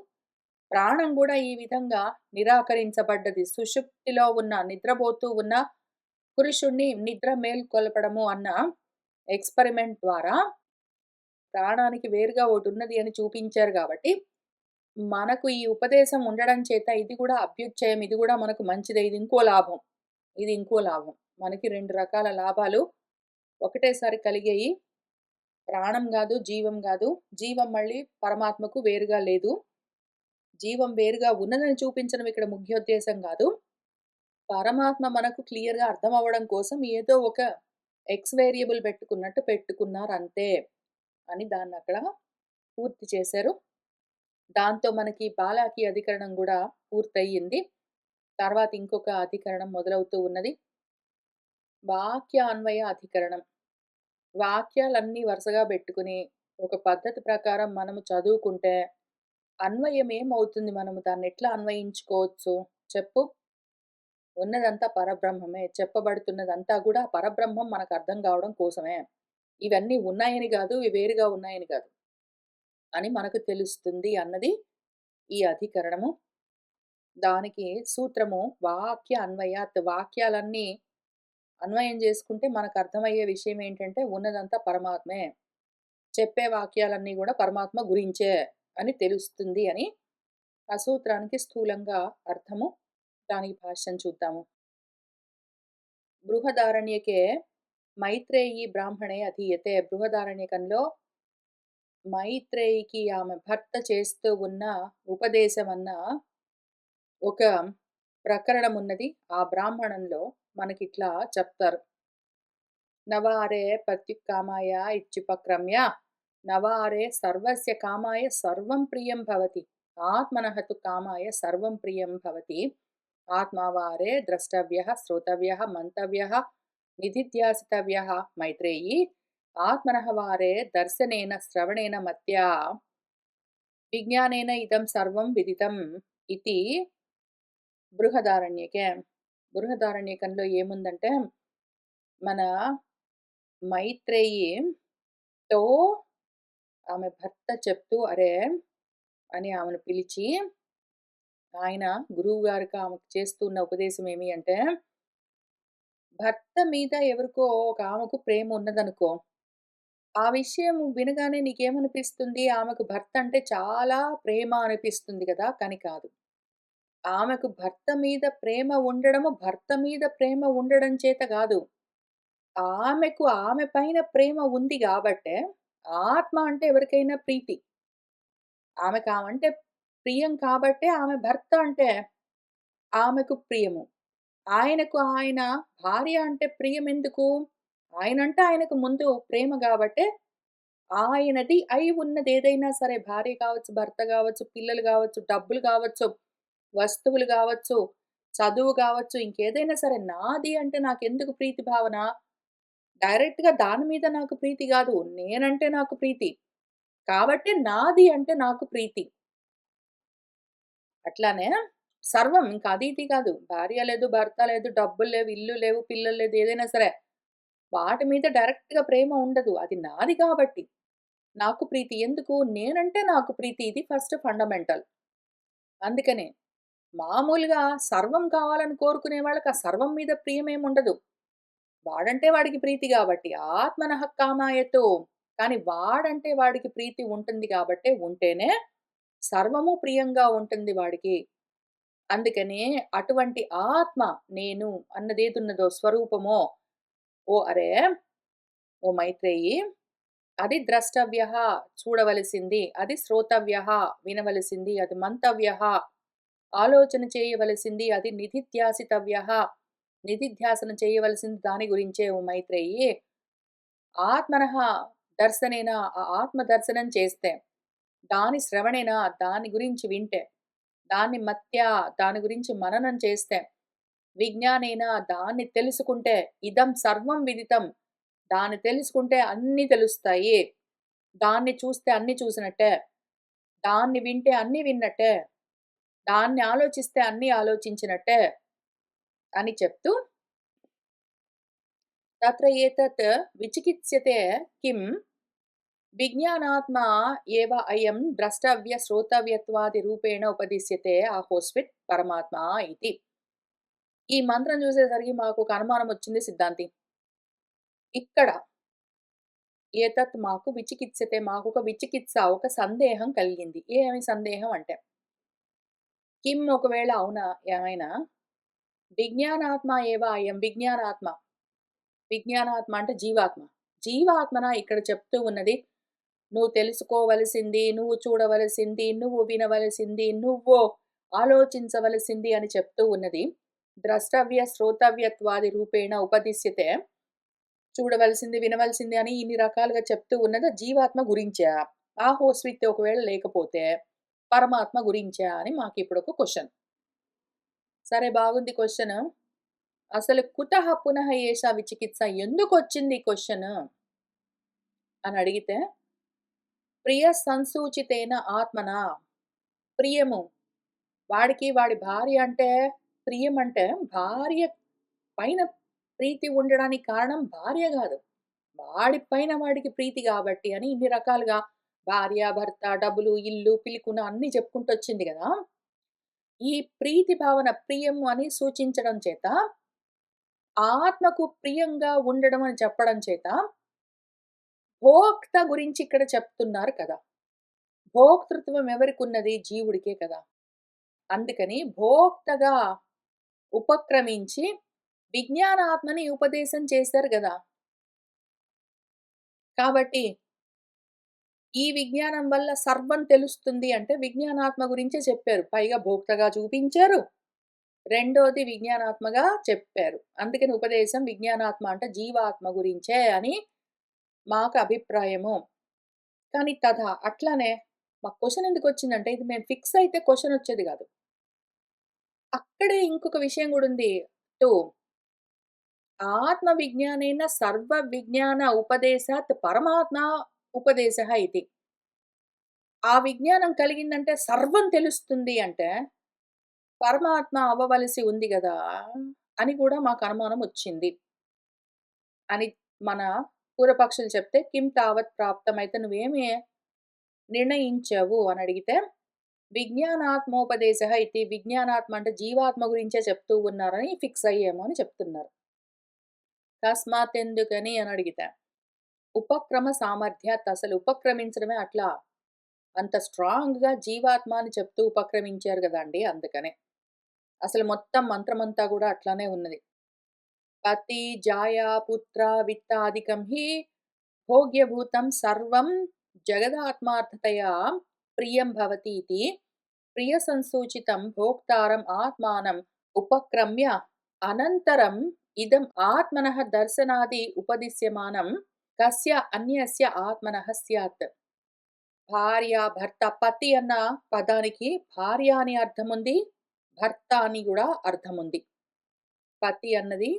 Speaker 1: ప్రాణం గూడా ఈ విధంగా నిరాకరించబడ్డది. సుషుప్తిలో ఉన్న, నిద్రపోతూ ఉన్న పురుషుడిని నిద్ర మేల్కొల్పడము అన్న ఎక్స్‌పెరిమెంట్ ద్వారా ప్రాణానికి వేరుగా ఒకటున్నది అని చూపించారు గాబట్టి, మనకు ఈ ఉపదేశం ఉండడం చేత ఇది గూడా అభ్యుచ్చయం. ఇది గూడా మనకు మంచిదే. ఇది ఇంకో లాభం. ఇది ఇంకో లాభం. మనకి 2 రకాల లాభాలు ఒకటేసారి కలిగాయి. ప్రాణం గాదు, జీవం గాదు. జీవం మళ్ళీ పరమాత్మకు వేరుగా లేదు. జీవం వేరుగా ఉన్నదని చూపించడం ఇక్కడ ముఖ్యోద్దేశం గాదు. పరమాత్మ మనకు క్లియర్‌గా అర్థమవ్వడం కోసం ఏదో ఒక ఎక్స్ వేరియబుల్ పెట్టుకున్నట్టు పెట్టుకున్నారంతే అని దాన్నక్కడ పూర్తి చేశారు. దాంతో మనకి బాలాకి అధికరణం గూడా పూర్తయింది. తర్వాత ఇంకొక అధికరణం మొదలవుతూ ఉన్నది. వాక్య అన్వయ అధికరణం. వాక్యాలన్నీ వరుసగా బెట్టుకుని, ఒక పద్ధతి ప్రకారం మనము చదువుకుంటే, అన్వయం ఏమవుతుంది? మనము దాన్నెట్లా అన్వయించుకోవచ్చు చెప్పు? ఉన్నదంతా పరబ్రహ్మమే. చెప్పబడుతున్నదంతా గూడా పరబ్రహ్మం మనకర్థం కావడం కోసమే. ఇవన్నీ ఉన్నాయని గాదు, ఇవి వేరుగా ఉన్నాయని గాదు అని మనకు తెలుస్తుంది అన్నది ఈ అధికరణము. దానికి సూత్రము వాక్య అన్వయాత్. వాక్యాలన్నీ అన్వయం జేసుకుంటే మనకర్థమయ్యే విషయం ఏంటంటే, ఉన్నదంతా పరమాత్మే. చెప్పే వాక్యాలన్నీ గూడా పరమాత్మ గురించే అని తెలుస్తుంది అని ఆ సూత్రానికి స్థూలంగా అర్థము. దానికి భాష్యం చూద్దాము. బృహదారణ్యకే మైత్రేయి బ్రాహ్మణే అధీయతే. బృహదారణ్యకంలో మైత్రేయికి ఆమె భర్త చేస్తూ ఉన్న ఉపదేశమన్న ఒక ప్రకరణమున్నది. ఆ బ్రాహ్మణంలో మనకిట్లా చెప్తారు. నవారే పత్యుక్కామాయ ఇత్యుపక్రమ్య నవారే సర్వస్య కామాయ సర్వం ప్రియం భవతి. ఆత్మనః తు కామాయ సర్వం ప్రియం భవతి. ఆత్మావారే ద్రష్టవ్యః, శ్రోతవ్యః, మంతవ్యః, నిధిధ్యాసితవ్యః. మైత్రేయీ ఆత్మనః వారే దర్శనేన శ్రవణేన మత్యా విజ్ఞానేన ఇదం సర్వం విదితం ఇతి బృహదారణ్యకే. బృహదారణ్యకంలో ఏముందంటే, మన మైత్రేయితో ఆమె భర్త చెప్తూ అరే అని ఆమెను పిలిచి, ఆయన గురువుగారికి ఆమెకు చేస్తున్న ఉపదేశం ఏమి అంటే, భర్త మీద ఎవరికో ఒక ఆమెకు ప్రేమ ఉన్నదనుకో, ఆ విషయం వినగానే నీకేమనిపిస్తుంది? ఆమెకు భర్త అంటే చాలా ప్రేమ అనిపిస్తుంది కదా! కానీ కాదు. ఆమెకు భర్త మీద ప్రేమ ఉండడము, భర్త మీద ప్రేమ ఉండడం చేత గాదు. ఆమెకు ఆమె పైన ప్రేమ ఉంది గాబట్టే, ఆత్మ అంటే ఎవరికైనా ప్రీతి. ఆమెకామంటే ప్రియం కాబట్టే ఆమె భర్త అంటే ఆమెకు ప్రియము. ఆయనకు ఆయన భార్య అంటే ప్రియమెందుకు? ఆయనంటే ఆయనకు ముందు ప్రేమ గాబట్టే, ఆయనది అయి ఉన్నదేదైనా సరే, భార్య కావచ్చు, భర్త గావచ్చు, పిల్లలు గావచ్చు, డబ్బులు గావచ్చు, వస్తువులు గావచ్చు, చదువు గావచ్చు, ఇంకేదైనా సరే నాది అంటే నాకెందుకు ప్రీతి భావన? డైరెక్ట్‌గా దాని మీద నాకు ప్రీతి గాదు. నేనంటే నాకు ప్రీతి. కాబట్టి నాది అంటే నాకు ప్రీతి. అట్లానే సర్వం ఇంక అది ఇది కాదు. భార్య లేదు, భర్త లేదు, డబ్బులు లేవు, ఇల్లు లేవు, పిల్లలు లేదు ఏదైనా సరే. వాటి మీద డైరెక్ట్‌గా ప్రేమ ఉండదు. అది నాది కాబట్టి. నాకు ప్రీతి. ఎందుకు? నేనంటే నాకు ప్రీతి. ఇది ఫస్ట్ ఫండమెంటల్. అందుకనే మామూలుగా సర్వం కావాలని కోరుకునే వాళ్ళకి ఆ సర్వం మీద ప్రియమేముండదు. వాడంటే వాడికి ప్రీతి గాబట్టి. ఆత్మనః కామాయతో కానీ వాడంటే వాడికి ప్రీతి ఉంటుంది గాబట్టే ఉంటేనే సర్వము ప్రియంగా ఉంటుంది వాడికి. అందుకనే అటువంటి ఆత్మ నేను అన్నదేదున్నదో స్వరూపమో ఓ అరే! ఓ మైత్రేయి అది ద్రష్టవ్యః చూడవలసింది. అది శ్రోతవ్యః వినవలసింది. అది మంతవ్యః ఆలోచన చేయవలసింది. అది నిధిధ్యాసితవ్యః నిధిధ్యాసనం చేయవలసింది దాని గురించే ఓ మైత్రేయి. ఆత్మనః దర్శనేన ఆ ఆత్మ దర్శనం చేస్తే, దాని శ్రవణేన దాని గురించి వింటే, దాన్ని మత్యా దాని గురించి మననం చేస్తే, విజ్ఞానేన దాన్ని తెలుసుకుంటే, ఇదం సర్వం విదితం దాన్ని తెలుసుకుంటే అన్నీ తెలుస్తాయి. దాన్ని చూస్తే అన్నీ చూసినట్టే. దాన్ని వింటే అన్నీ విన్నట్టే. దాన్ని ఆలోచిస్తే అన్నీ ఆలోచించినట్టే అని చెప్తూ, తత్ర ఏతత్ విచికిత్స్యతే కిం విజ్ఞానాత్మా ఏవ అయం ద్రష్టవ్య శ్రోతవ్యత్వాది రూపేణ ఉపదిశ్యతే ఆహోస్విత్ పరమాత్మ ఇతి. ఈ మంత్రం చూసేసరికి మాకొక అనుమానం వచ్చింది సిద్ధాంతి. ఇక్కడ ఏతత్ మాకు విచికిత్సతే మాకొక విచికిత్స ఒక సందేహం కలిగింది. ఏమి సందేహం అంటే, కిం ఒకవేళ అవునా ఏమైనా విజ్ఞానాత్మ ఏవ అయం విజ్ఞానాత్మ, విజ్ఞానాత్మ అంటే జీవాత్మ. జీవాత్మన ఇక్కడ చెప్తూ ఉన్నది నువ్వు తెలుసుకోవలసింది, నువ్వు చూడవలసింది, నువ్వు వినవలసింది, నువ్వు ఆలోచించవలసింది అని చెప్తూ ఉన్నది. ద్రష్టవ్య, శ్రోతవ్యత్వాది రూపేణ ఉపదిశ్యతే. చూడవలసింది, వినవలసింది అని ఇన్ని రకాలుగా చెప్తూ ఉన్నది జీవాత్మ గురించా? ఆహోస్విత్ ఒకవేళ లేకపోతే పరమాత్మ గురించా అని మాకిప్పుడొక క్వెషన్. సరే బాగుంది క్వెషను. అసలు కుతః పునః ఏషా విచికిత్స ఎందుకొచ్చింది ఈ క్వెషను అని అడిగితే, ప్రియ సంసూచితేన ఆత్మన ప్రియము. వాడికి వాడి భార్య అంటే ప్రియమంటే భార్య పైన ప్రీతి ఉండడానికి కారణం భార్య గాదు. వాడి పైన వాడికి ప్రీతి గాబట్టి అని ఇన్ని రకాలుగా భార్య, భర్త, డబ్బులు, ఇల్లు, పిలికున అన్నీ చెప్పుకుంటొచ్చింది గదా! ఈ ప్రీతి భావన ప్రియము అని సూచించడం చేత, ఆత్మకు ప్రియంగా ఉండడం అని చెప్పడం చేత, భోక్త గురించి ఇక్కడ చెప్తున్నారు కదా! భోక్తృత్వం ఎవరికున్నది? జీవుడికే కదా! అందుకని భోక్తగా ఉపక్రమించి విజ్ఞానాత్మని ఉపదేశం చేశారు గదా! కాబట్టి ఈ విజ్ఞానం వల్ల సర్వం తెలుస్తుంది అంటే విజ్ఞానాత్మ గురించే చెప్పారు. పైగా భోక్తగా చూపించారు. రెండోది విజ్ఞానాత్మగా చెప్పారు. అందుకని ఉపదేశం విజ్ఞానాత్మ అంటే జీవాత్మ గురించే అని మాకు అభిప్రాయము. కానీ అట్లానే మాకు క్వెషన్ ఎందుకొచ్చిందంటే ఇది మేము ఫిక్స్ అయితే క్వెషన్ వచ్చేది గాదు. అక్కడే ఇంకొక విషయం గూడా ఉంది. 2 ఆత్మ విజ్ఞానేన సర్వ విజ్ఞాన ఉపదేశాత్ పరమాత్మ ఉపదేశః ఇతి. ఆ విజ్ఞానం కలిగిందంటే సర్వం తెలుస్తుంది అంటే, పరమాత్మ అవ్వవలసి ఉంది గదా! అని కూడా మాకు అనుమానమొచ్చింది. అని మన పూర్వపక్షులు చెప్తే, కిం తావత్ ప్రాప్తం అయితే నువ్వేమి నిర్ణయించావు అని అడిగితే, విజ్ఞానాత్మోపదేశః ఇతి విజ్ఞానాత్మ అంటే జీవాత్మ గురించే చెప్తూ ఉన్నారని ఫిక్స్ అయ్యాము అని చెప్తున్నారు. తస్మాత్ ఎందుకని అని అడిగితే, ఉపక్రమ సామర్థ్యాత్ అసలు ఉపక్రమించడమే అట్లా అంత స్ట్రాంగ్‌గా జీవాత్మ అని చెప్తూ ఉపక్రమించారు గదండీ! అందుకనే. అసలు మొత్తం మంత్రమంతా గూడా అట్లానే ఉన్నది. పతి, జాయ, పుత్ర, విత్తాదికం హి భోగ్యభూతం సర్వం జగదాత్మార్థతయా ప్రియం భవతి ఇతి ప్రియ సంసూచితం భోక్తారం ఆత్మానం ఉపక్రమ్య అనంతరం ఇదం ఆత్మనః దర్శనాది ఉపదిశ్యమానం కస్య అన్యస్య ఆత్మనః స్యాత్. భార్య, భర్త, పతి అన్న పదానికి భార్య అని అర్థముంది. భర్త అని గూడా అర్థముంది. పతి అన్నది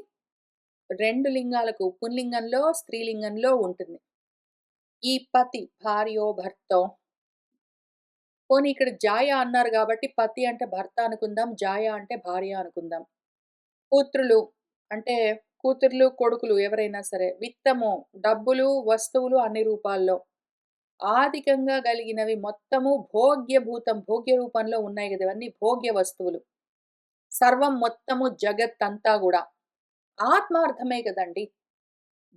Speaker 1: 2 లింగాలకు పుంలింగంలో, స్త్రీలింగంలో ఉంటుంది. ఈ పతి భార్యో, భర్తో పోనీ ఇక్కడ జాయ అన్నారు గాబట్టి పతి అంటే భర్త అనుకుందాం. జాయ అంటే భార్య అనుకుందాం. పుత్రులు అంటే కూతుర్లు, కొడుకులు ఎవరైనా సరే. విత్తము, డబ్బులు, వస్తువులు అన్ని రూపాల్లో. ఆధికంగా గలిగినవి మొత్తము భోగ్యభూతం. భోగ్య రూపంలో ఉన్నాయి గదా! ఇవన్నీ భోగ్య వస్తువులు. సర్వం మొత్తము జగత్తంతా గూడా. ఆత్మార్థమే గదండీ!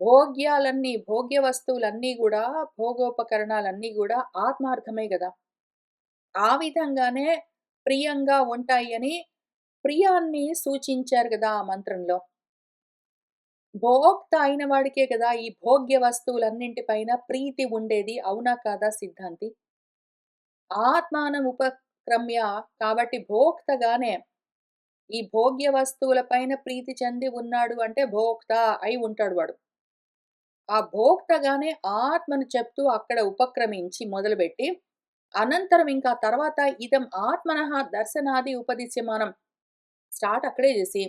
Speaker 1: భోగ్యాలన్నీ, భోగ్య వస్తువులన్నీ గూడా, భోగోపకరణాలన్నీ గూడా ఆత్మార్థమే గదా! ఆ విధంగానే ప్రియంగా ఉంటాయని ప్రియాన్ని సూచించారు గదా! ఆ మంత్రంలో. భోక్త అయిన వాడికే గదా! ఈ భోగ్య వస్తువులన్నింటి పైన ప్రీతి ఉండేది. అవునా కాదా సిద్ధాంతి? ఆత్మానం ఉపక్రమ్య కాబట్టి భోక్తగానే ఈ భోగ్య వస్తువుల పైన ప్రీతి చెంది ఉన్నాడు అంటే భోక్త అయి ఉంటాడు వాడు. ఆ భోక్తగానే ఆత్మను చెప్తూ అక్కడ ఉపక్రమించి మొదలుపెట్టి, అనంతరం ఇంకా తర్వాత ఇదం ఆత్మనః దర్శనాది ఉపదిశ్యమానం స్టార్ట్ అక్కడే జేసి,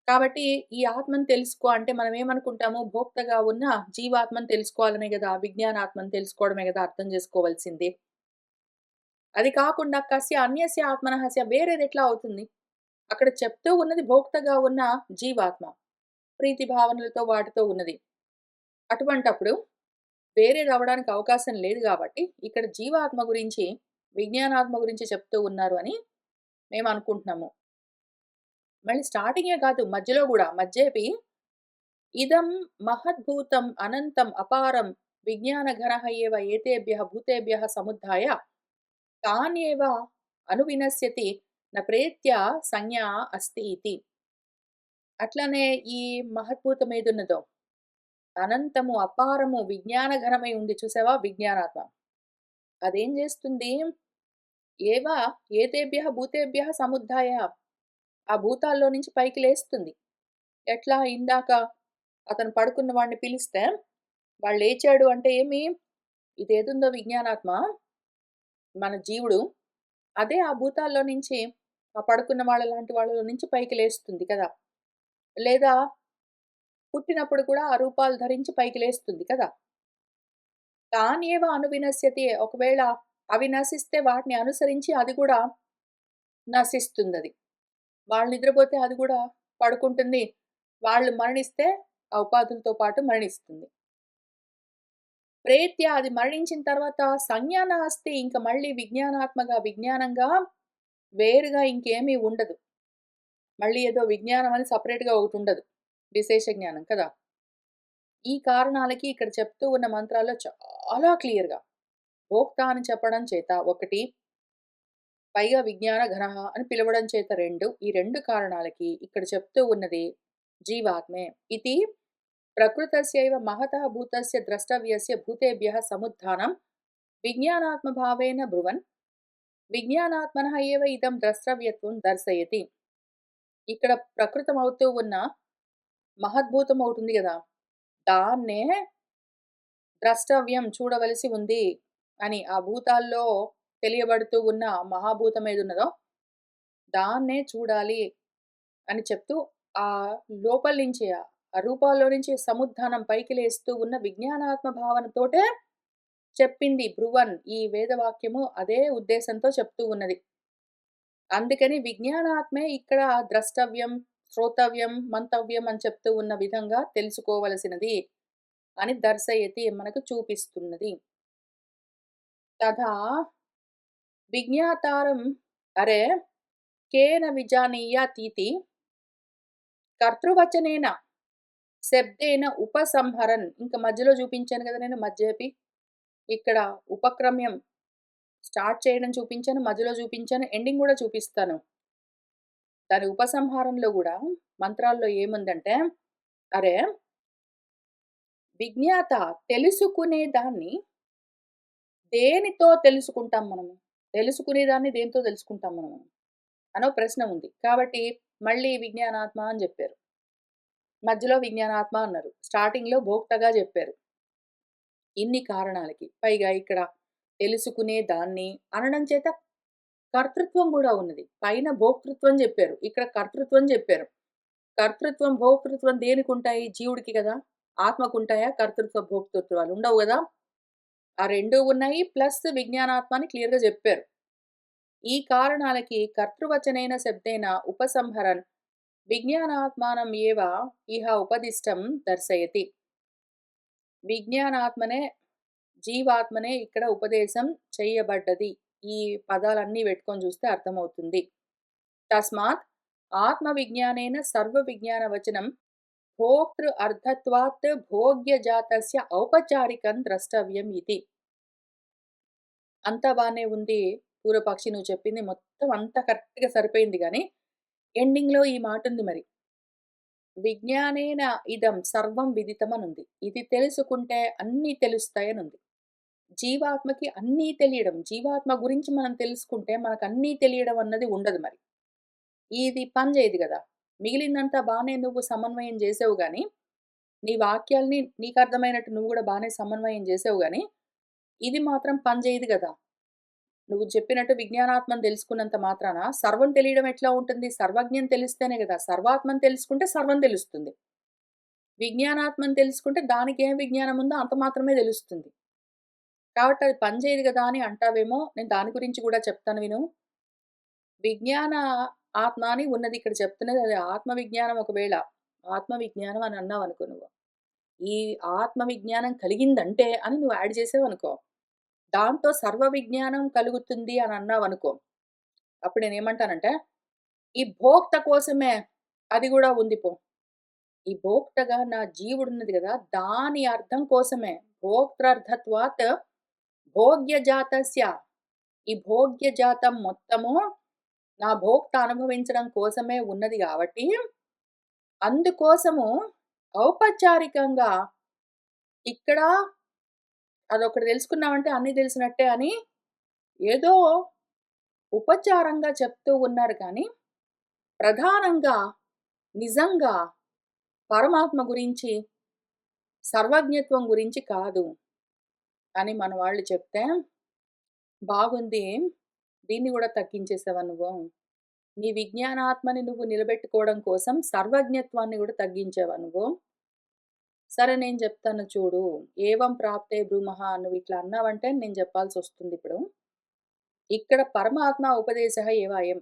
Speaker 1: కాబట్టి ఈ ఆత్మను తెలుసుకో అంటే మనం ఏమనుకుంటాము భోక్తగా ఉన్న జీవాత్మను తెలుసుకోవాలనే గదా! విజ్ఞానాత్మను తెలుసుకోవడమే గదా! అర్థం జేసుకోవాల్సింది. అది కాకుండా కస్య అన్యస్య ఆత్మనఃస్య వేరేదెట్లా అవుతుంది? అక్కడ చెప్తూ ఉన్నది భోక్తగా ఉన్న జీవాత్మ. ప్రీతి భావనలతో వాటితో ఉన్నది. అటువంటప్పుడు వేరేదవ్వడానికి అవకాశం లేదు గాబట్టి, ఇక్కడ జీవాత్మ గురించి, విజ్ఞానాత్మ గురించి చెప్తూ ఉన్నారు అని మేమనుకుంటున్నాము. మళ్ళీ స్టార్టింగే కాదు మధ్యలో గూడా మధ్యేపి ఇదం మహద్భూతం అనంతం అపారం విజ్ఞానఘనః ఏవ ఏతేభ్యః భూతేభ్యః సముద్ధాయ తాన్యేవ అనువినశ్యతి న ప్రేత్య సంజ్ఞా అస్తి ఇతి. అట్లనే ఈ మహద్భూతం ఏదున్నదో అనంతము, అపారము, విజ్ఞానఘనమై ఉంది చూసావా విజ్ఞానాత్మ. అదేం జేస్తుంది? ఏవ ఏతేభ్యః భూతేభ్యః సముద్ధాయ ఆ భూతాల్లో నుంచి పైకి లేస్తుంది. ఎట్లా ఇందాక అతను పడుకున్న వాడిని పిలిస్తే వాడు లేచాడు అంటే ఏమి? ఇదేదుందో విజ్ఞానాత్మ మన జీవుడు అదే ఆ భూతాల్లో నుంచి ఆ పడుకున్న వాళ్ళలాంటి వాళ్ళలో నుంచి పైకి లేస్తుంది కదా! లేదా పుట్టినప్పుడు కూడా ఆ రూపాలు ధరించి పైకి లేస్తుంది కదా! తానేవ అనువినశ్యతి ఒకవేళ అవి నశిస్తే వాటిని అనుసరించి అది కూడా నశిస్తుందది. వాళ్ళు నిద్రపోతే అది గూడా పడుకుంటుంది. వాళ్ళు మరణిస్తే ఆ ఉపాధులతో పాటు మరణిస్తుంది. ప్రేత్య అది మరణించిన తర్వాత సంజ్ఞానాస్తి ఇంక మళ్ళీ విజ్ఞానంగా వేరుగా ఇంకేమీ ఉండదు. మళ్ళీ ఏదో విజ్ఞానం అని సెపరేట్‌గా ఒకటుండదు. విశేష జ్ఞానం కదా! ఈ కారణాలకి ఇక్కడ చెప్తూ ఉన్న మంత్రాల్లో చాలా క్లియర్‌గా భోక్త అని చెప్పడం చేత ఒకటి, పైగా విజ్ఞాన ఘనః అని పిలవడం చేత 2 ఈ 2 కారణాలకి ఇక్కడ చెప్తూ ఉన్నది జీవాత్మే. ఇతి ప్రకృతస్యైవ మహతః భూతస్య ద్రష్టవ్యస్య భూతేభ్యః సముత్థానం విజ్ఞానాత్మభావేన బ్రువన్ విజ్ఞానాత్మనః ఏవ ఇదం ద్రష్టవ్యత్వం దర్శయతి. ఇక్కడ ప్రకృతం అవుతూ ఉన్న మహద్భూతం ఒకటుంది గదా! దాన్నే ద్రష్టవ్యం చూడవలసి ఉంది అని ఆ భూతాల్లో తెలియబడుతూ ఉన్న మహాభూతం ఏదున్నదో దాన్నే చూడాలి అని చెప్తూ ఆ లోపల నుంచే ఆ రూపాల్లో నుంచి సముద్ధానం పైకి లేస్తూ ఉన్న విజ్ఞానాత్మ భావనతోటే చెప్పింది బ్రువన్. ఈ వేదవాక్యము అదే ఉద్దేశంతో చెప్తూ ఉన్నది. అందుకని విజ్ఞానాత్మే ఇక్కడ ద్రష్టవ్యం, శ్రోతవ్యం, మంతవ్యం అని చెప్తూ ఉన్న విధంగా తెలుసుకోవలసినది అని దర్శయతి మనకు చూపిస్తున్నది. తథా విజ్ఞాతారం అరే కేన విజానీయాతీతి కర్తృవచనేన శబ్దేన ఉపసంహరన్ ఇంక మధ్యలో చూపించాను కదా నేను మధ్యేపి. ఇక్కడ ఉపక్రమ్యం స్టార్ట్ చేయడం చూపించాను. మధ్యలో చూపించాను. ఎండింగ్ గూడా చూపిస్తాను. దాని ఉపసంహారంలో గూడా మంత్రాల్లో ఏముందంటే, అరే! విజ్ఞాత తెలుసుకునే దాన్ని దేనితో తెలుసుకుంటాం మనము? తెలుసుకునే దాన్ని దేనితో తెలుసుకుంటాం మనము? అనో ప్రశ్న ఉంది. కాబట్టి మళ్ళీ విజ్ఞానాత్మ అని జెప్పారు. మధ్యలో విజ్ఞానాత్మ అన్నారు. స్టార్టింగ్‌లో భోక్తగా జెప్పారు. ఇన్ని కారణాలకి. పైగా ఇక్కడ తెలుసుకునే దాన్ని అనడం చేత కర్తృత్వం గూడా ఉన్నది. పైన భోక్తృత్వం జెప్పారు. ఇక్కడ కర్తృత్వం జెప్పారు. కర్తృత్వం, భోక్తృత్వం దేనికుంటాయి? జీవుడికి గదా! ఆత్మకుంటాయా కర్తృత్వ, భోక్తృత్వాలు? ఉండవు గదా! ఆ 2 ఉన్నాయి. ప్లస్ విజ్ఞానాత్మ అని క్లియర్‌గా జెప్పారు. ఈ కారణాలకి కర్తృవచనేన శబ్దేన ఉపసంహరన్ విజ్ఞానాత్మానం ఏవ ఇహ ఉపదిష్టం దర్శయతి. విజ్ఞానాత్మనే, జీవాత్మనే ఇక్కడ ఉపదేశం చేయబడ్డది. ఈ పదాలన్నీ పెట్టుకొని చూస్తే అర్థమవుతుంది. తస్మాత్ ఆత్మ విజ్ఞానేన సర్వ విజ్ఞాన వచనం భోక్తృ అర్థత్వాత్ భోగ్య జాతస్య ఔపచారికం ద్రష్టవ్యం ఇతి. అంతా బానే ఉంది పూర్వపక్షి, నువ్వు చెప్పింది మొత్తం అంతా కరెక్ట్‌గా సరిపోయింది గానీ, ఎండింగ్‌లో ఈ మాటుంది మరి. విజ్ఞానేన ఇదం సర్వం విదితం అనుంది. ఇది తెలుసుకుంటే అన్నీ తెలుస్తాయనుంది. జీవాత్మకి అన్నీ తెలియడం, జీవాత్మ గురించి మనం తెలుసుకుంటే మనకన్నీ తెలియడం అన్నది ఉండదు మరి. ఇది పని చేయదు గదా! మిగిలిందంతా బానే నువ్వు సమన్వయం జేసావు గానీ, నీ వాక్యాల్ని నీకర్థమైనట్టు నువ్వు గూడా బానే సమన్వయం జేసావు గానీ, ఇది మాత్రం పని చేయదు గదా! నువ్వు చెప్పినట్టు విజ్ఞానాత్మను తెలుసుకున్నంత మాత్రాన సర్వం తెలియడం ఎట్లా ఉంటుంది? సర్వజ్ఞం తెలిస్తేనే గదా! సర్వాత్మను తెలుసుకుంటే సర్వం తెలుస్తుంది. విజ్ఞానాత్మను తెలుసుకుంటే దానికేం విజ్ఞానం ఉందో అంత మాత్రమే తెలుస్తుంది. కాబట్టి అది పని చేయదు గదా అని అంటావేమో, నేను దాని గురించి గూడా చెప్తాను విను. విజ్ఞాన ఆత్మ అని ఉన్నది ఇక్కడ చెప్తున్నది, అది ఆత్మ విజ్ఞానం. ఒకవేళ ఆత్మ విజ్ఞానం అని అన్నావనుకో నువ్వు. ఈ ఆత్మ విజ్ఞానం కలిగిందంటే అని నువ్వు యాడ్ చేసావనుకో, దాంతో సర్వ విజ్ఞానం కలుగుతుంది అని అన్నావనుకో, అప్పుడు నేనేమంటానంటే, ఈ భోక్త కోసమే అది గూడా ఉంది పో. ఈ భోక్తగా నా జీవుడున్నది గదా! దాని అర్థం కోసమే భోక్తృర్థత్వాత్ భోగ్య జాతస్య, ఈ భోగ్య జాతం మొత్తము నా భోక్త అనుభవించడం కోసమే ఉన్నది గాబట్టి, అందుకోసము ఔపచారికంగా ఇక్కడ అదొకటి తెలుసుకున్నామంటే అన్నీ తెలిసినట్టే అని ఏదో ఉపచారంగా చెప్తూ ఉన్నారు కానీ, ప్రధానంగా నిజంగా పరమాత్మ గురించి, సర్వజ్ఞత్వం గురించి కాదు అని మన వాళ్ళు చెప్తే, బాగుంది. దీన్ని గూడా తగ్గించేసావా నువ్వు? నీ విజ్ఞానాత్మని నువ్వు నిలబెట్టుకోవడం కోసం సర్వజ్ఞత్వాన్ని గూడా తగ్గించావా నువ్వు? సరే నేను జెప్తాను చూడు. ఏవం ప్రాప్తే బ్రూమః నువ్విట్లా అన్నావంటే నేను జెప్పాల్సొస్తుందిప్పుడు. ఇక్కడ పరమాత్మ ఉపదేశः ఏవ అయం.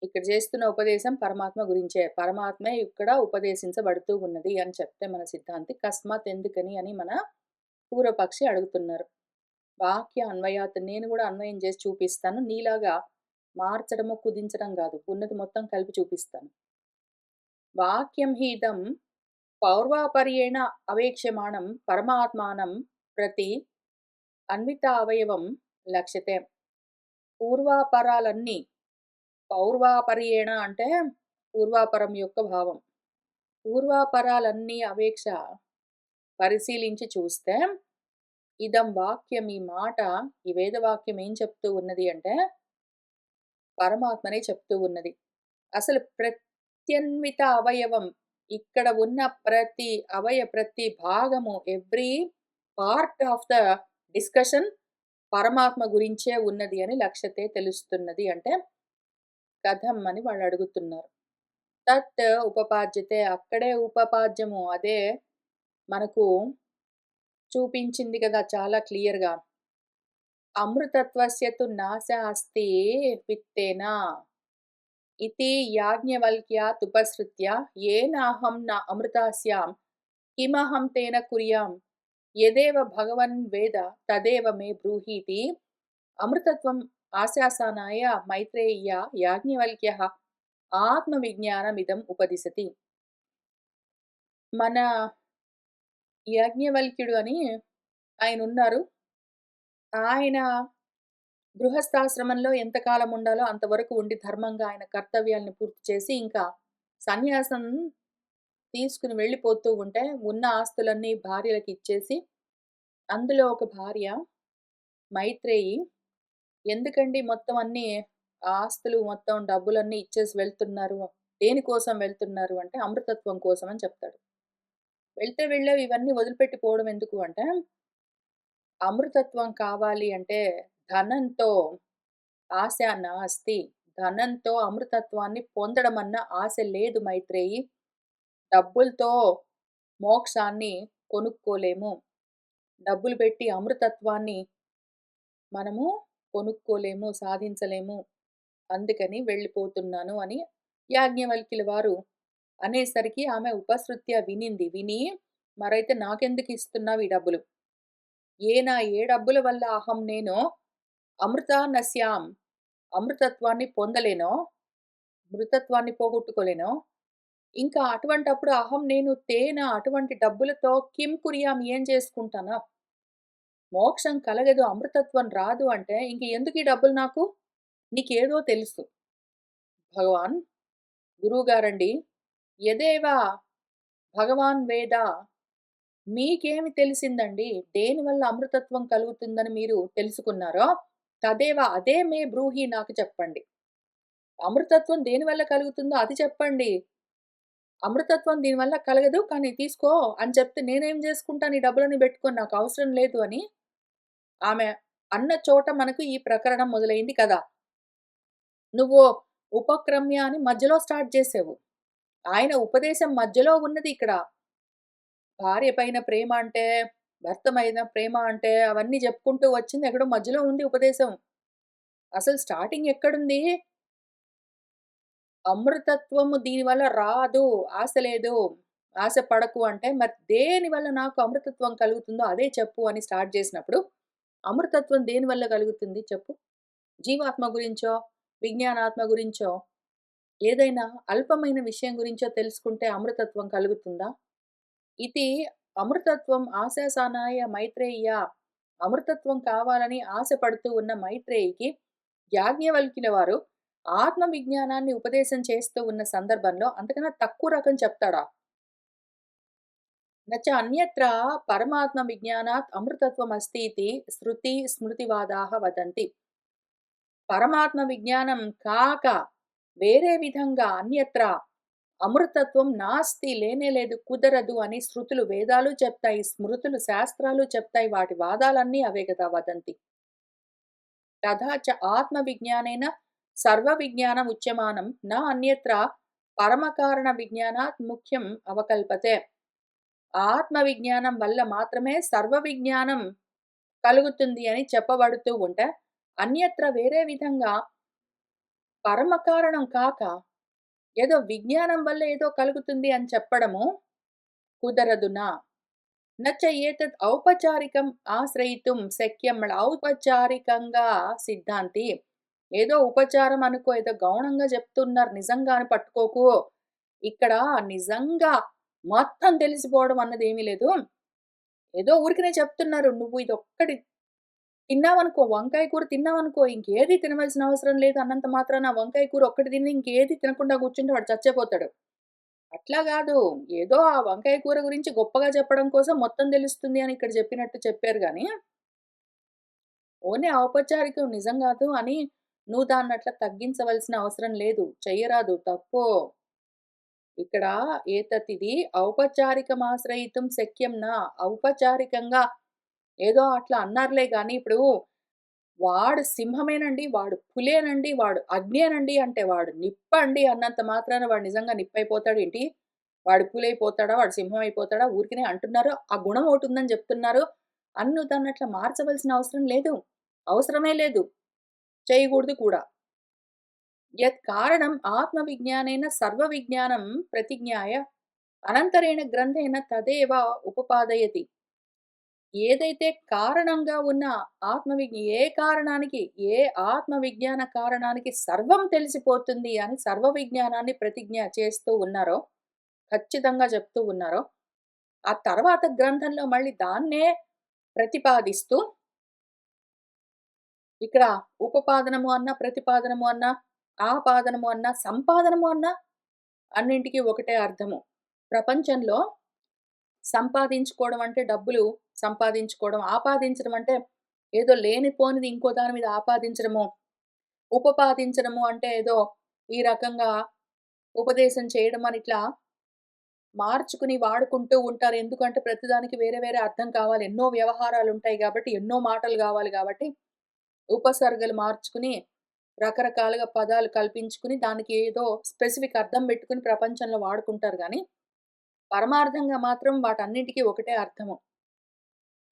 Speaker 1: ఇక్కడ చేస్తున్న ఉపదేశం పరమాత్మ గురించే. పరమాత్మే ఇక్కడ ఉపదేశించబడుతూ ఉన్నది అని చెప్తే మన సిద్ధాంతి, కస్మాత్ ఎందుకని అని మన పూర్వపక్షి అడుగుతున్నారు. వాక్య అన్వయాత్ నేను గూడా అన్వయం చేసి చూపిస్తాను. నీలాగా మార్చడము, కుదించడం గాదు. ఉన్నది మొత్తం కలిపి చూపిస్తాను. వాక్యం హి ఇదం పౌర్వాపర్యేణ అవేక్ష్యమాణం పరమాత్మానం ప్రతి అన్వితావయవం లక్ష్యతే. పూర్వాపరాలన్నీ, పౌర్వాపర్యేణ అంటే పూర్వాపరం యొక్క భావం. పూర్వాపరాలన్నీ అవేక్ష పరిశీలించి చూస్తే, ఇదం వాక్యం, ఈ మాట, ఈ వేదవాక్యం ఏం చెప్తూ ఉన్నది అంటే, పరమాత్మనే చెప్తూ ఉన్నది. అసలు ప్రత్యన్విత అవయవం, ఇక్కడ ఉన్న ప్రతి భాగము, every part of the discussion పరమాత్మ గురించే ఉన్నది అని లక్ష్యతే తెలుస్తున్నది అంటే, కథం అని వాళ్ళు అడుగుతున్నారు. తత్ ఉపపాద్యతే, అక్కడే ఉపపాద్యము అదే మనకు చూపించింది కదా చాలా క్లియర్‌గా. అమృతత్వస్య తు నాశः అస్తి విత్తేన ఇతి యాజ్ఞవల్క్యాదుపసృత్య ఏనాహం న అమృతాస్యాం కిమహం తేన కుర్యాం యదేవ భగవన్ వేద తదేవ మే బ్రూహీతి అమృతత్వం ఆశాసానాయ మైత్రేయ్య యాజ్ఞవల్క్యః ఆత్మవిజ్ఞానమిదం ఉపదిశతి. మన యాజ్ఞవల్క్యుడు అని ఆయనున్నారు. ఆయన గృహస్థాశ్రమంలో ఎంతకాలం ఉండాలో అంతవరకు ఉండి ధర్మంగా ఆయన కర్తవ్యాలను పూర్తి చేసి, ఇంకా సన్యాసం తీసుకుని వెళ్ళిపోతూ ఉంటే, ఉన్న ఆస్తులన్నీ భార్యలకిచ్చేసి, అందులో ఒక భార్య మైత్రేయి, ఎందుకండి మొత్తం అన్నీ ఆస్తులు మొత్తం డబ్బులన్నీ ఇచ్చేసి వెళ్తున్నారు? దేనికోసం వెళ్తున్నారు అంటే, అమృతత్వం కోసం అని చెప్తాడు. వెళ్తే వెళ్ళావు, ఇవన్నీ వదిలిపెట్టి పోవడం ఎందుకు అంటే, అమృతత్వం కావాలి అంటే ధనంతో ఆశ నాస్తి. ధనంతో అమృతత్వాన్ని పొందడమన్న ఆశ లేదు మైత్రేయి. డబ్బులతో మోక్షాన్ని కొనుక్కోలేము. డబ్బులు పెట్టి అమృతత్వాన్ని మనము కొనుక్కోలేము, సాధించలేము. అందుకని వెళ్ళిపోతున్నాను అని యాజ్ఞవల్క్యుల వారు అనేసరికి ఆమె ఉపసృత్య వినింది. విని మరైతే నాకెందుకిస్తున్నావు ఈ డబ్బులు? ఏ డబ్బుల వల్ల అహం నేను అమృతానస్యాం అమృతత్వాన్ని పొందలేనో, మృతత్వాన్ని పోగొట్టుకోలేనో, ఇంకా అటువంటప్పుడు అహం నేను తేన అటువంటి డబ్బులతో కిం కుర్యాం ఏం చేసుకుంటానా? మోక్షం కలగదు, అమృతత్వం రాదు అంటే ఇంక ఎందుకీ డబ్బులు నాకు? నీకేదో తెలుసు. భగవాన్ గురువుగారండి, యదేవ భగవాన్ వేద మీకేమి తెలిసిందండి? దేనివల్ల అమృతత్వం కలుగుతుందని మీరు తెలుసుకున్నారో, తదేవ అదే మే బ్రూహి నాకు చెప్పండి. అమృతత్వం దేనివల్ల కలుగుతుందో అది చెప్పండి. అమృతత్వం దీనివల్ల కలగదు కానీ తీసుకో అని చెప్తే నేనేం చేసుకుంటాను ఈ డబ్బులని పెట్టుకొని నాకవసరం లేదు అని ఆమె అన్న చోట మనకు ఈ ప్రకరణం మొదలైంది కదా! నువ్వు ఉపక్రమ్య అని మధ్యలో స్టార్ట్ చేసావు. ఆయన ఉపదేశం మధ్యలో ఉన్నది ఇక్కడ. భార్య పైన ప్రేమ అంటే, భర్త మీద ప్రేమ అంటే అవన్నీ చెప్పుకుంటూ వచ్చింది ఎక్కడో మధ్యలో ఉంది ఉపదేశం. అసలు స్టార్టింగ్ ఎక్కడుంది? అమృతత్వము దీనివల్ల రాదు, ఆశ లేదు, ఆశ పడకు అంటే మరి దేనివల్ల నాకు అమృతత్వం కలుగుతుందో అదే చెప్పు అని స్టార్ట్ చేసినప్పుడు, అమృతత్వం దేనివల్ల కలుగుతుంది చెప్పు? జీవాత్మ గురించో, విజ్ఞానాత్మ గురించో, ఏదైనా అల్పమైన విషయం గురించో తెలుసుకుంటే అమృతత్వం కలుగుతుందా? ఇది అమృతత్వం ఆశాసానాయ మైత్రేయ అమృతత్వం కావాలని ఆశపడుతూ ఉన్న మైత్రేయికి యాజ్ఞవల్క్యుల వారు ఆత్మ విజ్ఞానాన్ని ఉపదేశం చేస్తూ ఉన్న సందర్భంలో అంతకన్నా తక్కువ రకం చెప్తాడా? నచ అన్యత్ర పరమాత్మ విజ్ఞానాత్ అమృతత్వం అస్తి ఇతి శృతి స్మృతివాదాః వదంతి. పరమాత్మ విజ్ఞానం కాక వేరే విధంగా అన్యత్ర అమృతత్వం నాస్తి లేనే లేదు, కుదరదు అని శృతులు వేదాలు చెప్తాయి, స్మృతులు శాస్త్రాలు చెప్తాయి. వాటి వాదాలన్నీ అవే కదా వదంతి. తథా చ ఆత్మ విజ్ఞానేన సర్వ విజ్ఞానం ఉచ్యమానం న అన్యత్ర పరమకారణ విజ్ఞానాత్ ముఖ్యం అవకల్పతే. ఆత్మ విజ్ఞానం వల్ల మాత్రమే సర్వ విజ్ఞానం కలుగుతుంది అని చెప్పబడుతూ ఉంటే, అన్యత్ర వేరే విధంగా పరమకారణం కాక ఏదో విజ్ఞానం వల్ల ఏదో కలుగుతుంది అని చెప్పడము కుదరదునా. నచ్చ ఏతద్ ఔపచారికం ఆశ్రయితుం శక్యం. ఔపచారికంగా సిద్ధాంతి ఏదో ఉపచారం అనుకో, ఏదో గౌణంగా చెప్తున్నారు నిజంగా అని పట్టుకోకు. ఇక్కడ నిజంగా మొత్తం తెలిసిపోవడం అన్నది ఏమీ లేదు. ఏదో ఊరికనే చెప్తున్నారు. నువ్వు ఇదొక్కటి తిన్నావనుకో, వంకాయ కూర తిన్నావనుకో, ఇంకేది తినవలసిన అవసరం లేదు అన్నంత మాత్రాన వంకాయ కూర ఒక్కటి తిని ఇంకేది తినకుండా కూర్చుంటే వాడు చచ్చిపోతాడు. అట్లా గాదు. ఏదో ఆ వంకాయ కూర గురించి గొప్పగా చెప్పడం కోసం మొత్తం తెలుస్తుంది అని ఇక్కడ చెప్పినట్టు చెప్పారు గానీ, ఓన్లీ ఔపచారికం నిజం గాదు అని నువ్వు దాన్నట్లా తగ్గించవలసిన అవసరం లేదు. చెయ్యరాదు, తప్పు. ఇక్కడ ఏతతిది ఔపచారికమాశ్రయితుం శక్యం నా. ఔపచారికంగా ఏదో అట్లా అన్నారులే గానీ, ఇప్పుడు వాడు సింహమేనండి, వాడు పులేనండి, వాడు అగ్నేనండి అంటే వాడు నిప్పండి అన్నంత మాత్రాన వాడు నిజంగా నిప్పయిపోతాడేంటి? వాడు పులైపోతాడా? వాడు సింహం అయిపోతాడా? ఊరికనే అంటున్నారు. ఆ గుణం ఒకటుందని జెప్తున్నారు అని నువ్వు దాన్నట్లా మార్చవలసిన అవసరం లేదు. అవసరమే లేదు. చేయగూడదు కూడా. యత్ కారణం ఆత్మ విజ్ఞానేన సర్వ విజ్ఞానం ప్రతిజ్ఞాయ అనంతరేణ గ్రంథేన తదేవ ఉపపాదయతి. ఏదైతే కారణంగా ఉన్న ఏ కారణానికి, ఏ ఆత్మ విజ్ఞాన కారణానికి సర్వం తెలిసిపోతుంది అని సర్వ విజ్ఞానాన్ని ప్రతిజ్ఞ చేస్తూ ఉన్నారో, ఖచ్చితంగా చెప్తూ ఉన్నారో, ఆ తర్వాత గ్రంథంలో మళ్ళీ దాన్నే ప్రతిపాదిస్తూ ఇక్కడ ఉపపాదనము అన్నా, ప్రతిపాదనము అన్నా, ఆపాదనము అన్నా, సంపాదనము అన్నా అన్నింటికి ఒకటే అర్థము. ప్రపంచంలో సంపాదించుకోవడం అంటే డబ్బులు సంపాదించుకోవడం, ఆపాదించడం అంటే ఏదో లేనిపోనిది ఇంకో దాని మీద ఆపాదించడము, ఉపపాదించడము అంటే ఏదో ఈ రకంగా ఉపదేశం చేయడం అని ఇట్లా మార్చుకుని వాడుకుంటూ ఉంటారు. ఎందుకంటే ప్రతిదానికి వేరే వేరే అర్థం కావాలి. ఎన్నో వ్యవహారాలుంటాయి గాబట్టి, ఎన్నో మాటలు గావాలి గాబట్టి, ఉపసర్గలు మార్చుకుని, రకరకాలుగా పదాలు కల్పించుకుని, దానికి ఏదో స్పెసిఫిక్ అర్థం బెట్టుకొని ప్రపంచంలో వాడుకుంటారు గానీ, పరమార్థంగా మాత్రం వాటన్నిటికి ఒకటే అర్థము.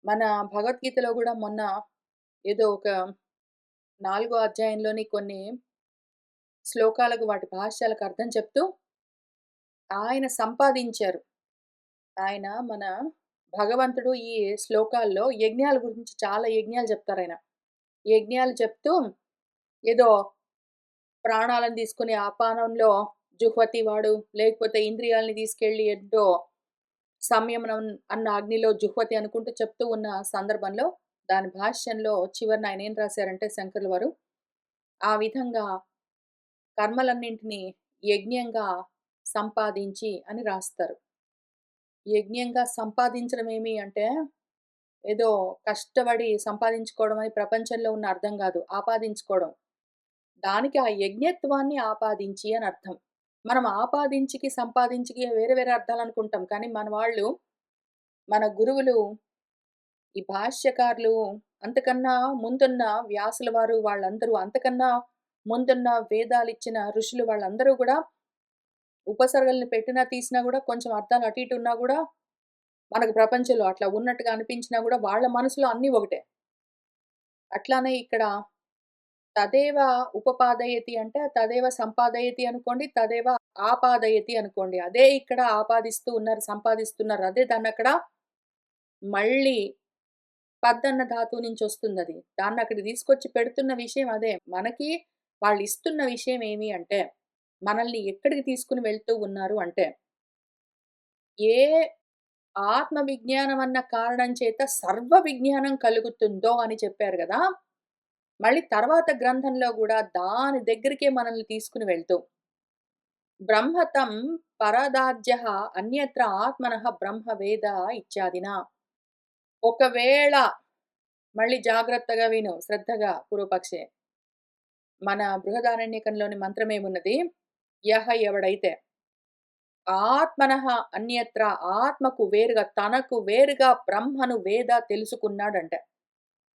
Speaker 1: మన భగవద్గీతలో గూడా మొన్న ఏదో ఒక 4 అధ్యాయంలోని కొన్ని శ్లోకాలకు వాటి భాష్యాలకు అర్థం చెప్తూ ఆయన సంపాదించారు. ఆయన మన భగవంతుడు ఈ శ్లోకాల్లో యజ్ఞాల గురించి చాలా యజ్ఞాలు చెప్తారాయన. యజ్ఞాలు చెప్తూ ఏదో ప్రాణాలను తీసుకొని ఆపానంలో జుహ్వతి వాడు, లేకపోతే ఇంద్రియాలని తీసుకెళ్ళి ఏంటో సంయమనం అన్న అగ్నిలో జుహ్వతి అనుకుంటూ చెప్తూ ఉన్న సందర్భంలో, దాని భాష్యంలో చివరన ఆయనేం రాశారంటే శంకరుల వారు, ఆ విధంగా కర్మలన్నింటినీ యజ్ఞంగా సంపాదించి అని రాస్తారు. యజ్ఞంగా సంపాదించడం ఏమి అంటే, ఏదో కష్టపడి సంపాదించుకోవడం అని ప్రపంచంలో ఉన్న అర్థం గాదు. ఆపాదించుకోవడం. దానికి ఆ యజ్ఞత్వాన్ని ఆపాదించి అని అర్థం. మనం ఆపాదించికి, సంపాదించికి వేరే వేరే అర్థాలనుకుంటాం. కానీ మన వాళ్ళు, మన గురువులు, ఈ భాష్యకారులు అంతకన్నా ముందున్న వ్యాసుల వారు వాళ్ళందరూ, అంతకన్నా ముందున్న వేదాలిచ్చిన ఋషులు వాళ్ళందరూ గూడా ఉపసర్గలను పెట్టినా, తీసినా గూడా కొంచెం అర్థాలు అటు ఇటు ఉన్నా గూడా, మనకు ప్రపంచంలో అట్లా ఉన్నట్టుగా అనిపించినా గూడా వాళ్ళ మనసులో అన్నీ ఒకటే. అట్లానే ఇక్కడ తదేవ ఉపపాదయతి అంటే తదేవ సంపాదయతి అనుకోండి. తదేవ ఆపాదయతి అనుకోండి. అదే ఇక్కడ ఆపాదిస్తూ ఉన్నారు, సంపాదిస్తున్నారు. అదే దాన్నక్కడ మళ్ళీ పద్దన్న ధాతువు నుంచొస్తుందది. దాన్నక్కడ తీసుకొచ్చి పెడుతున్న విషయం అదే. మనకి వాళ్ళిస్తున్న విషయం ఏమి అంటే, మనల్ని ఎక్కడికి తీసుకొని వెళ్తూ ఉన్నారు అంటే, ఏ ఆత్మ విజ్ఞానం అన్న కారణం చేత సర్వ విజ్ఞానం కలుగుతుందో అని చెప్పారు గదా! మళ్ళీ తర్వాత గ్రంథంలో గూడా దాని దగ్గరికే మనల్ని తీసుకొని వెళ్తూ, బ్రహ్మతం పరదార్జ్యః అన్యత్ర ఆత్మనః బ్రహ్మవేద ఇత్యాదిన. ఒకవేళ మళ్ళీ జాగ్రత్తగా విను శ్రద్ధగా పూర్వపక్షే. మన బృహదారణ్యకంలోని మంత్రమేమున్నది? ఎవడైతే ఆత్మనః అన్యత్ర ఆత్మకు వేరుగా, తనకు వేరుగా బ్రహ్మను వేద తెలుసుకున్నాడంట.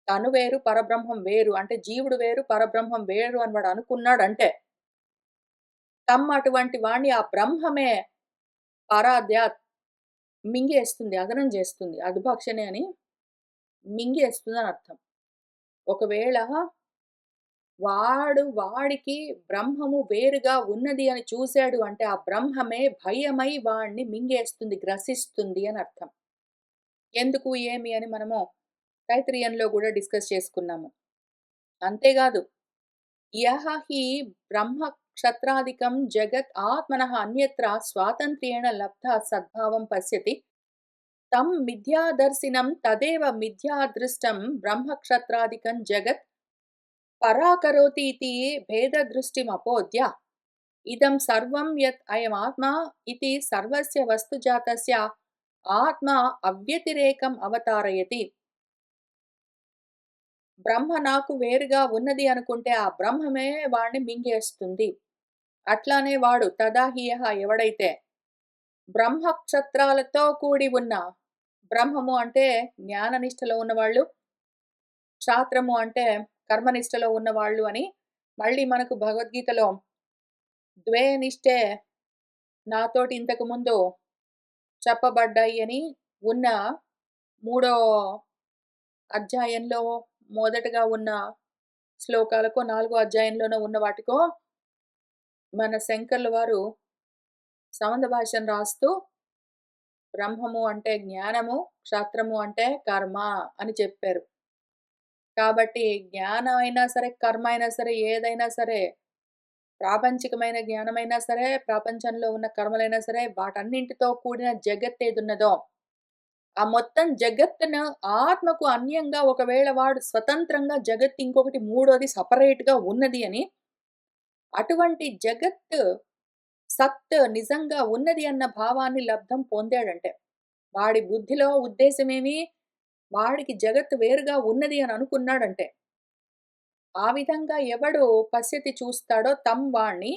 Speaker 1: తను వేరు, పరబ్రహ్మం వేరు. అంటే జీవుడు వేరు, పరబ్రహ్మం వేరు అని వాడు అనుకున్నాడంటే, అటువంటి వాడిని ఆ బ్రహ్మమే పరాధ్యాత్ మింగేస్తుంది, అదనం చేస్తుంది. అదుభక్షణే అని మింగేస్తుందని అర్థం. ఒకవేళ వాడికి బ్రహ్మము వేరుగా ఉన్నది అని చూసాడు అంటే, ఆ బ్రహ్మమే భయమై వాడిని మింగేస్తుంది, గ్రసిస్తుంది అని అర్థం. ఎందుకు, ఏమి అని మనము తైత్తిరీయంలో గూడా డిస్కస్ చేసుకున్నాము. అంతేగాదు, యః హి బ్రహ్మ క్షత్రాదికం జగత్ ఆత్మనః అన్యత్ర స్వాతంత్ర్యేణ లబ్ధ సద్భావం పశ్యతి తం మిథ్యాదర్శినం తదేవ మిథ్యాదృష్టం బ్రహ్మ క్షత్రాదికం జగత్ పరాకరోతి ఇతి భేదదృష్టిమపోద్య ఇదం సర్వం యత్ అయమాత్మా ఇతి సర్వస్య వస్తుజాతస్య ఆత్మ అవ్యతిరేకం అవతారయతి. బ్రహ్మ నాకు వేరుగా ఉన్నది అనుకుంటే ఆ బ్రహ్మమే వాడిని మింగేస్తుంది. అట్లానే వాడు తదాహియః ఎవడైతే బ్రహ్మ క్షత్రాలతో కూడి ఉన్న, బ్రహ్మము అంటే జ్ఞాననిష్టలో ఉన్నవాళ్ళు, క్షాత్రము అంటే కర్మనిష్టలో ఉన్నవాళ్ళు అని మళ్ళీ మనకు భగవద్గీతలో ద్వే నిష్టే నాతోటి ఇంతకు ముందు చెప్పబడ్డాయి అని ఉన్న మూడో అధ్యాయంలో మొదటగా ఉన్న శ్లోకాలకో, నాలుగో అధ్యాయంలోనో ఉన్న వాటికో మన శంకర్ల వారు సంబంధ భాష్యం రాస్తూ బ్రహ్మము అంటే జ్ఞానము, క్షాత్రము అంటే కర్మ అని చెప్పారు. కాబట్టి జ్ఞానం అయినా సరే, కర్మ అయినా సరే, ఏదైనా సరే, ప్రాపంచికమైన జ్ఞానమైనా సరే, ప్రపంచంలో ఉన్న కర్మలైనా సరే, వాటన్నింటితో కూడిన జగత్తేదున్నదో, ఆ మొత్తం జగత్తును ఆత్మకు అన్యంగా ఒకవేళ వాడు స్వతంత్రంగా జగత్తు ఇంకొకటి మూడోది సెపరేట్‌గా ఉన్నది అని, అటువంటి జగత్ సత్ నిజంగా ఉన్నది అన్న భావాన్ని లబ్ధం పొందాడంటే, వాడి బుద్ధిలో ఉద్దేశమేమి? వాడికి జగత్తు వేరుగా ఉన్నది అని అనుకున్నాడంటే, ఆ విధంగా ఎవడు పశ్యతి చూస్తాడో వాణ్ణి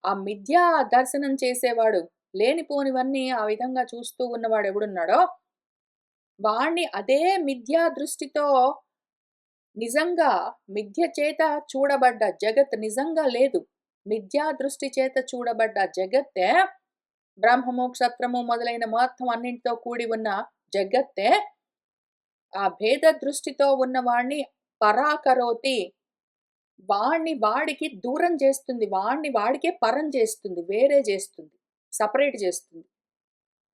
Speaker 1: ఆ మిథ్యా దర్శనం చేసేవాడు, లేనిపోనివన్నీ ఆ విధంగా చూస్తూ ఉన్నవాడు ఎవడున్నాడో, వాణ్ణి అదే మిథ్యా దృష్టితో నిజంగా మిథ్య చేత చూడబడ్డ జగత్ నిజంగా లేదు. మిథ్యా దృష్టి చేత చూడబడ్డ జగత్తే బ్రహ్మము, క్షత్రము మొదలైన మొత్తం అన్నింటితో కూడి ఉన్న జగత్తే ఆ భేద దృష్టితో ఉన్న వాణ్ణి పరాకరోతి. వాణ్ణి వాడికి దూరం చేస్తుంది. వాణ్ణి వాడికే పరం చేస్తుంది. వేరే చేస్తుంది. సెపరేట్ చేస్తుంది.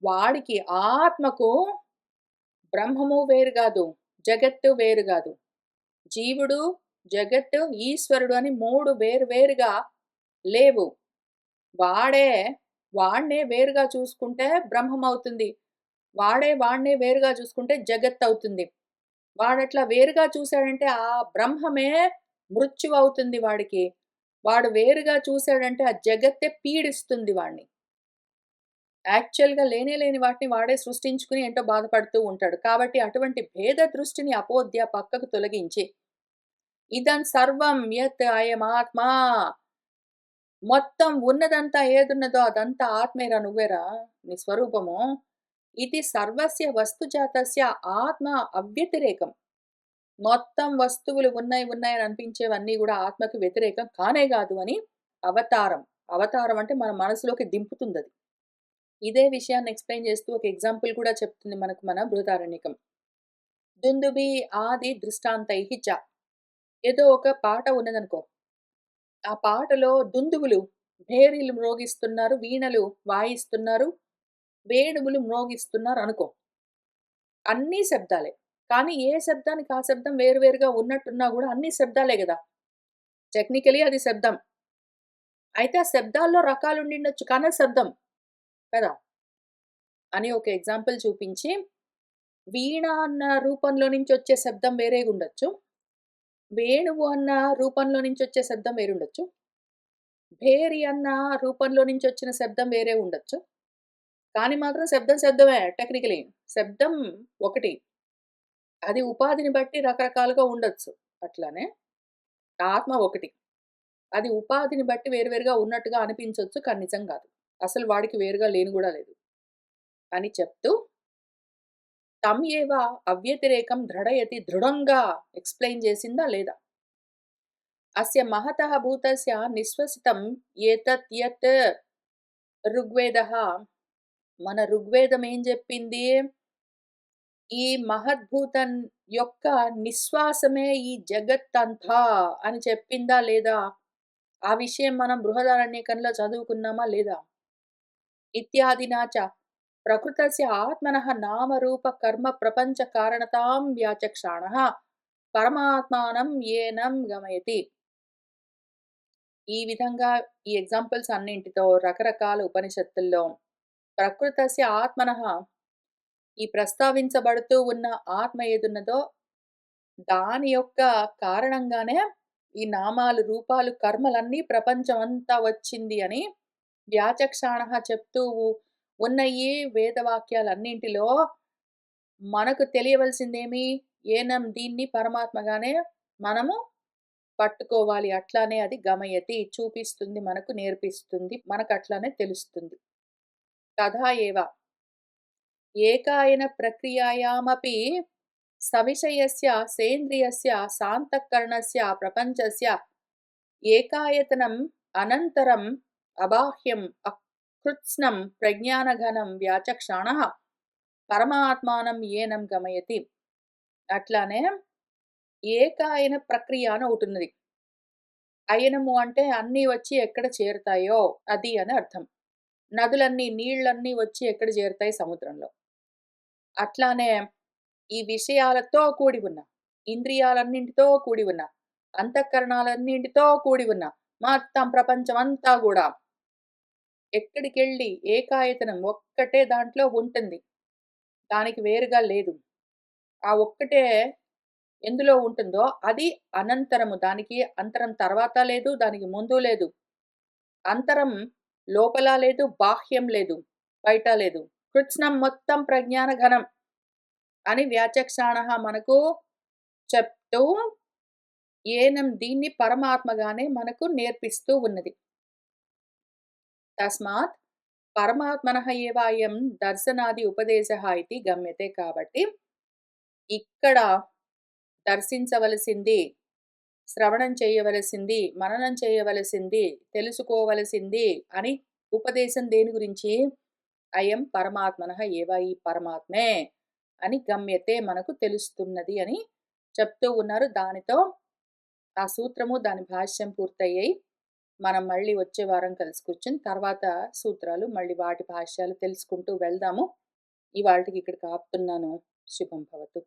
Speaker 1: వాడికి ఆత్మకు బ్రహ్మము వేరు గాదు. జగత్తు వేరు గాదు. జీవుడు, జగత్తు, ఈశ్వరుడు అని 3 వేరు వేరుగా లేవు. వాడే వాడినే వేరుగా చూసుకుంటే బ్రహ్మమవుతుంది. వాడినే వేరుగా చూసుకుంటే జగత్తవుతుంది. వాడట్లా వేరుగా చూసాడంటే ఆ బ్రహ్మమే మృత్యువవుతుంది వాడికి. వాడు వేరుగా చూసాడంటే ఆ జగత్తే పీడిస్తుంది వాడిని. యాక్చువల్‌గా లేనే లేని వాటిని వాడే సృష్టించుకుని ఏంటో బాధపడుతూ ఉంటాడు. కాబట్టి అటువంటి భేద దృష్టిని అపోద్య పక్కకు తొలగించి, ఇదం సర్వం యత్ అయమాత్మా, మొత్తం ఉన్నదంతా ఏదున్నదో అదంతా ఆత్మేరా నువ్వేరా నీ స్వరూపము. ఇది సర్వస్య వస్తుజాతస్య ఆత్మ అవ్యతిరేకం. మొత్తం వస్తువులు ఉన్నాయని అనిపించేవన్నీ గూడా ఆత్మకి వ్యతిరేకం కానే గాదు అని అవతారం. అవతారం అంటే మన మనసులోకి దింపుతుందది. ఇదే విషయాన్ని ఎక్స్‌ప్లెయిన్ చేస్తూ ఒక ఎగ్జాంపుల్ కూడా చెప్తుంది మనకు మన బృహదారణ్యకం. దుందుభి ఆది దృష్టాంతైః చ. ఏదో ఒక పాట ఉన్నదనుకో. ఆ పాటలో దుందుబులు, భేరీలు మ్రోగిస్తున్నారు, వీణలు వాయిస్తున్నారు, వేణువులు మ్రోగిస్తున్నారు అనుకో. అన్నీ శబ్దాలే. కానీ ఏ శబ్దానికి ఆ శబ్దం వేరు వేరుగా ఉన్నట్టున్నా గూడా అన్నీ శబ్దాలే గదా! టెక్నికల్లీ అది శబ్దం. అయితే ఆ శబ్దాల్లో రకాలుండిండొచ్చు. కానీ అది శబ్దం కదా! అని ఒక ఎగ్జాంపుల్ చూపించి, వీణ అన్న రూపంలో నుంచొచ్చే శబ్దం వేరేగుండొచ్చు. వేణువు అన్న రూపంలో నుంచొచ్చే శబ్దం వేరుండొచ్చు. భేరి అన్న రూపంలో నుంచొచ్చిన శబ్దం వేరే ఉండొచ్చు. కానీ మాత్రం శబ్దం శబ్దమే టెక్నికలీ. శబ్దం ఒకటి. అది ఉపాధిని బట్టి రకరకాలుగా ఉండొచ్చు. అట్లానే ఆత్మ ఒకటి. అది ఉపాధిని బట్టి వేరు వేరుగా ఉన్నట్టుగా అనిపించొచ్చు. కానీ నిజం గాదు. అసలు వాడికి వేరుగా లేని గూడా లేదు. అని చెప్తూ తం ఏవ అవ్యతిరేకం దృఢయతి, దృఢంగా ఎక్స్‌ప్లెయిన్ చేసిందా లేదా? అస్య మహతః భూతస్య నిశ్వసితం ఏతత్ యత్ ఋగ్వేదః. మన ఋగ్వేదం ఏం జెప్పింది? ఈ మహద్భూతం యొక్క నిశ్వాసమే ఈ జగత్తంతా అని చెప్పిందా లేదా? ఆ విషయం మనం బృహదారణ్యకంలో చదువుకున్నామా లేదా? ఇత్యాదినా చ ప్రకృతస్య ఆత్మనః నామరూప కర్మ ప్రపంచ కారణతాం వ్యాచక్షాణః పరమాత్మానం ఏనం గమయతి. ఈ విధంగా ఈ ఎగ్జాంపుల్స్ అన్నింటితో రకరకాల ఉపనిషత్తుల్లో ప్రకృతస్య ఆత్మనః, ఈ ప్రస్తావించబడుతూ ఉన్న ఆత్మ ఏదున్నదో దాని యొక్క కారణంగానే ఈ నామాలు, రూపాలు, కర్మలన్నీ ప్రపంచమంతా వచ్చింది అని వ్యాచక్షాణః చెప్తూ ఉన్న ఈ వేదవాక్యాలన్నింటిలో మనకు తెలియవలసిందేమి? ఏనం దీన్ని పరమాత్మగానే మనము పట్టుకోవాలి. అట్లానే అది గమయతి చూపిస్తుంది, మనకు నేర్పిస్తుంది. మనకట్లానే తెలుస్తుంది. తథా ఏవ ఏకాయన ప్రక్రియాయామపి సవిషయస్య సేంద్రియస్య సాంతఃకరణస్య ప్రపంచస్య ఏకాయతనం అనంతరం అబాహ్యం అకృత్స్నం ప్రజ్ఞానఘనం వ్యాచక్షాణః పరమాత్మానం ఏనం గమయతి. అట్లానే ఏకాయన ప్రక్రియ అని ఒకటున్నది. అయనము అంటే అన్నీ వచ్చి ఎక్కడ చేరుతాయో అది అని అర్థం. నదులన్నీ, నీళ్ళన్నీ వచ్చి ఎక్కడ చేరుతాయి? సముద్రంలో. అట్లానే ఈ విషయాలతో కూడి ఉన్న, ఇంద్రియాలన్నింటితో కూడి ఉన్న, అంతఃకరణాలన్నింటితో కూడి ఉన్న మొత్తం ప్రపంచమంతా గూడా ఎక్కడికెళ్ళి ఏకాయతనం ఒక్కటే దాంట్లో ఉంటుంది. దానికి వేరుగా లేదు. ఆ ఒక్కటే ఎందులో ఉంటుందో అది అనంతరము. దానికి అంతరం తర్వాత లేదు, దానికి ముందు లేదు. అంతరం లోపల లేదు, బాహ్యం లేదు, బయట లేదు. కృత్స్నం మొత్తం ప్రజ్ఞాన ఘనం అని వ్యాచక్షాణః మనకు చెప్తూ ఏనం దీన్ని పరమాత్మగానే మనకు నేర్పిస్తూ ఉన్నది. తస్మాత్ పరమాత్మనః ఏవ అయం దర్శనాది ఉపదేశః ఇతి గమ్యతే. కాబట్టి ఇక్కడ దర్శించవలసింది, శ్రవణం చేయవలసింది, మననం చేయవలసింది, తెలుసుకోవలసింది అని ఉపదేశం దేని గురించి? అయం పరమాత్మనః ఏవ ఈ పరమాత్మే అని గమ్యతే మనకు తెలుస్తున్నది అని చెప్తూ ఉన్నారు. దానితో ఆ సూత్రము దాని భాష్యం పూర్తయ్యాయి. మనం మళ్ళీ వచ్చే వారం కలిసి కూర్చొని తర్వాత సూత్రాలు మళ్ళీ వాటి భాష్యాలు తెలుసుకుంటూ వెళ్దాము. ఇవాల్టికి ఇక్కడికి ఆపుతున్నాను. శుభం భవతు.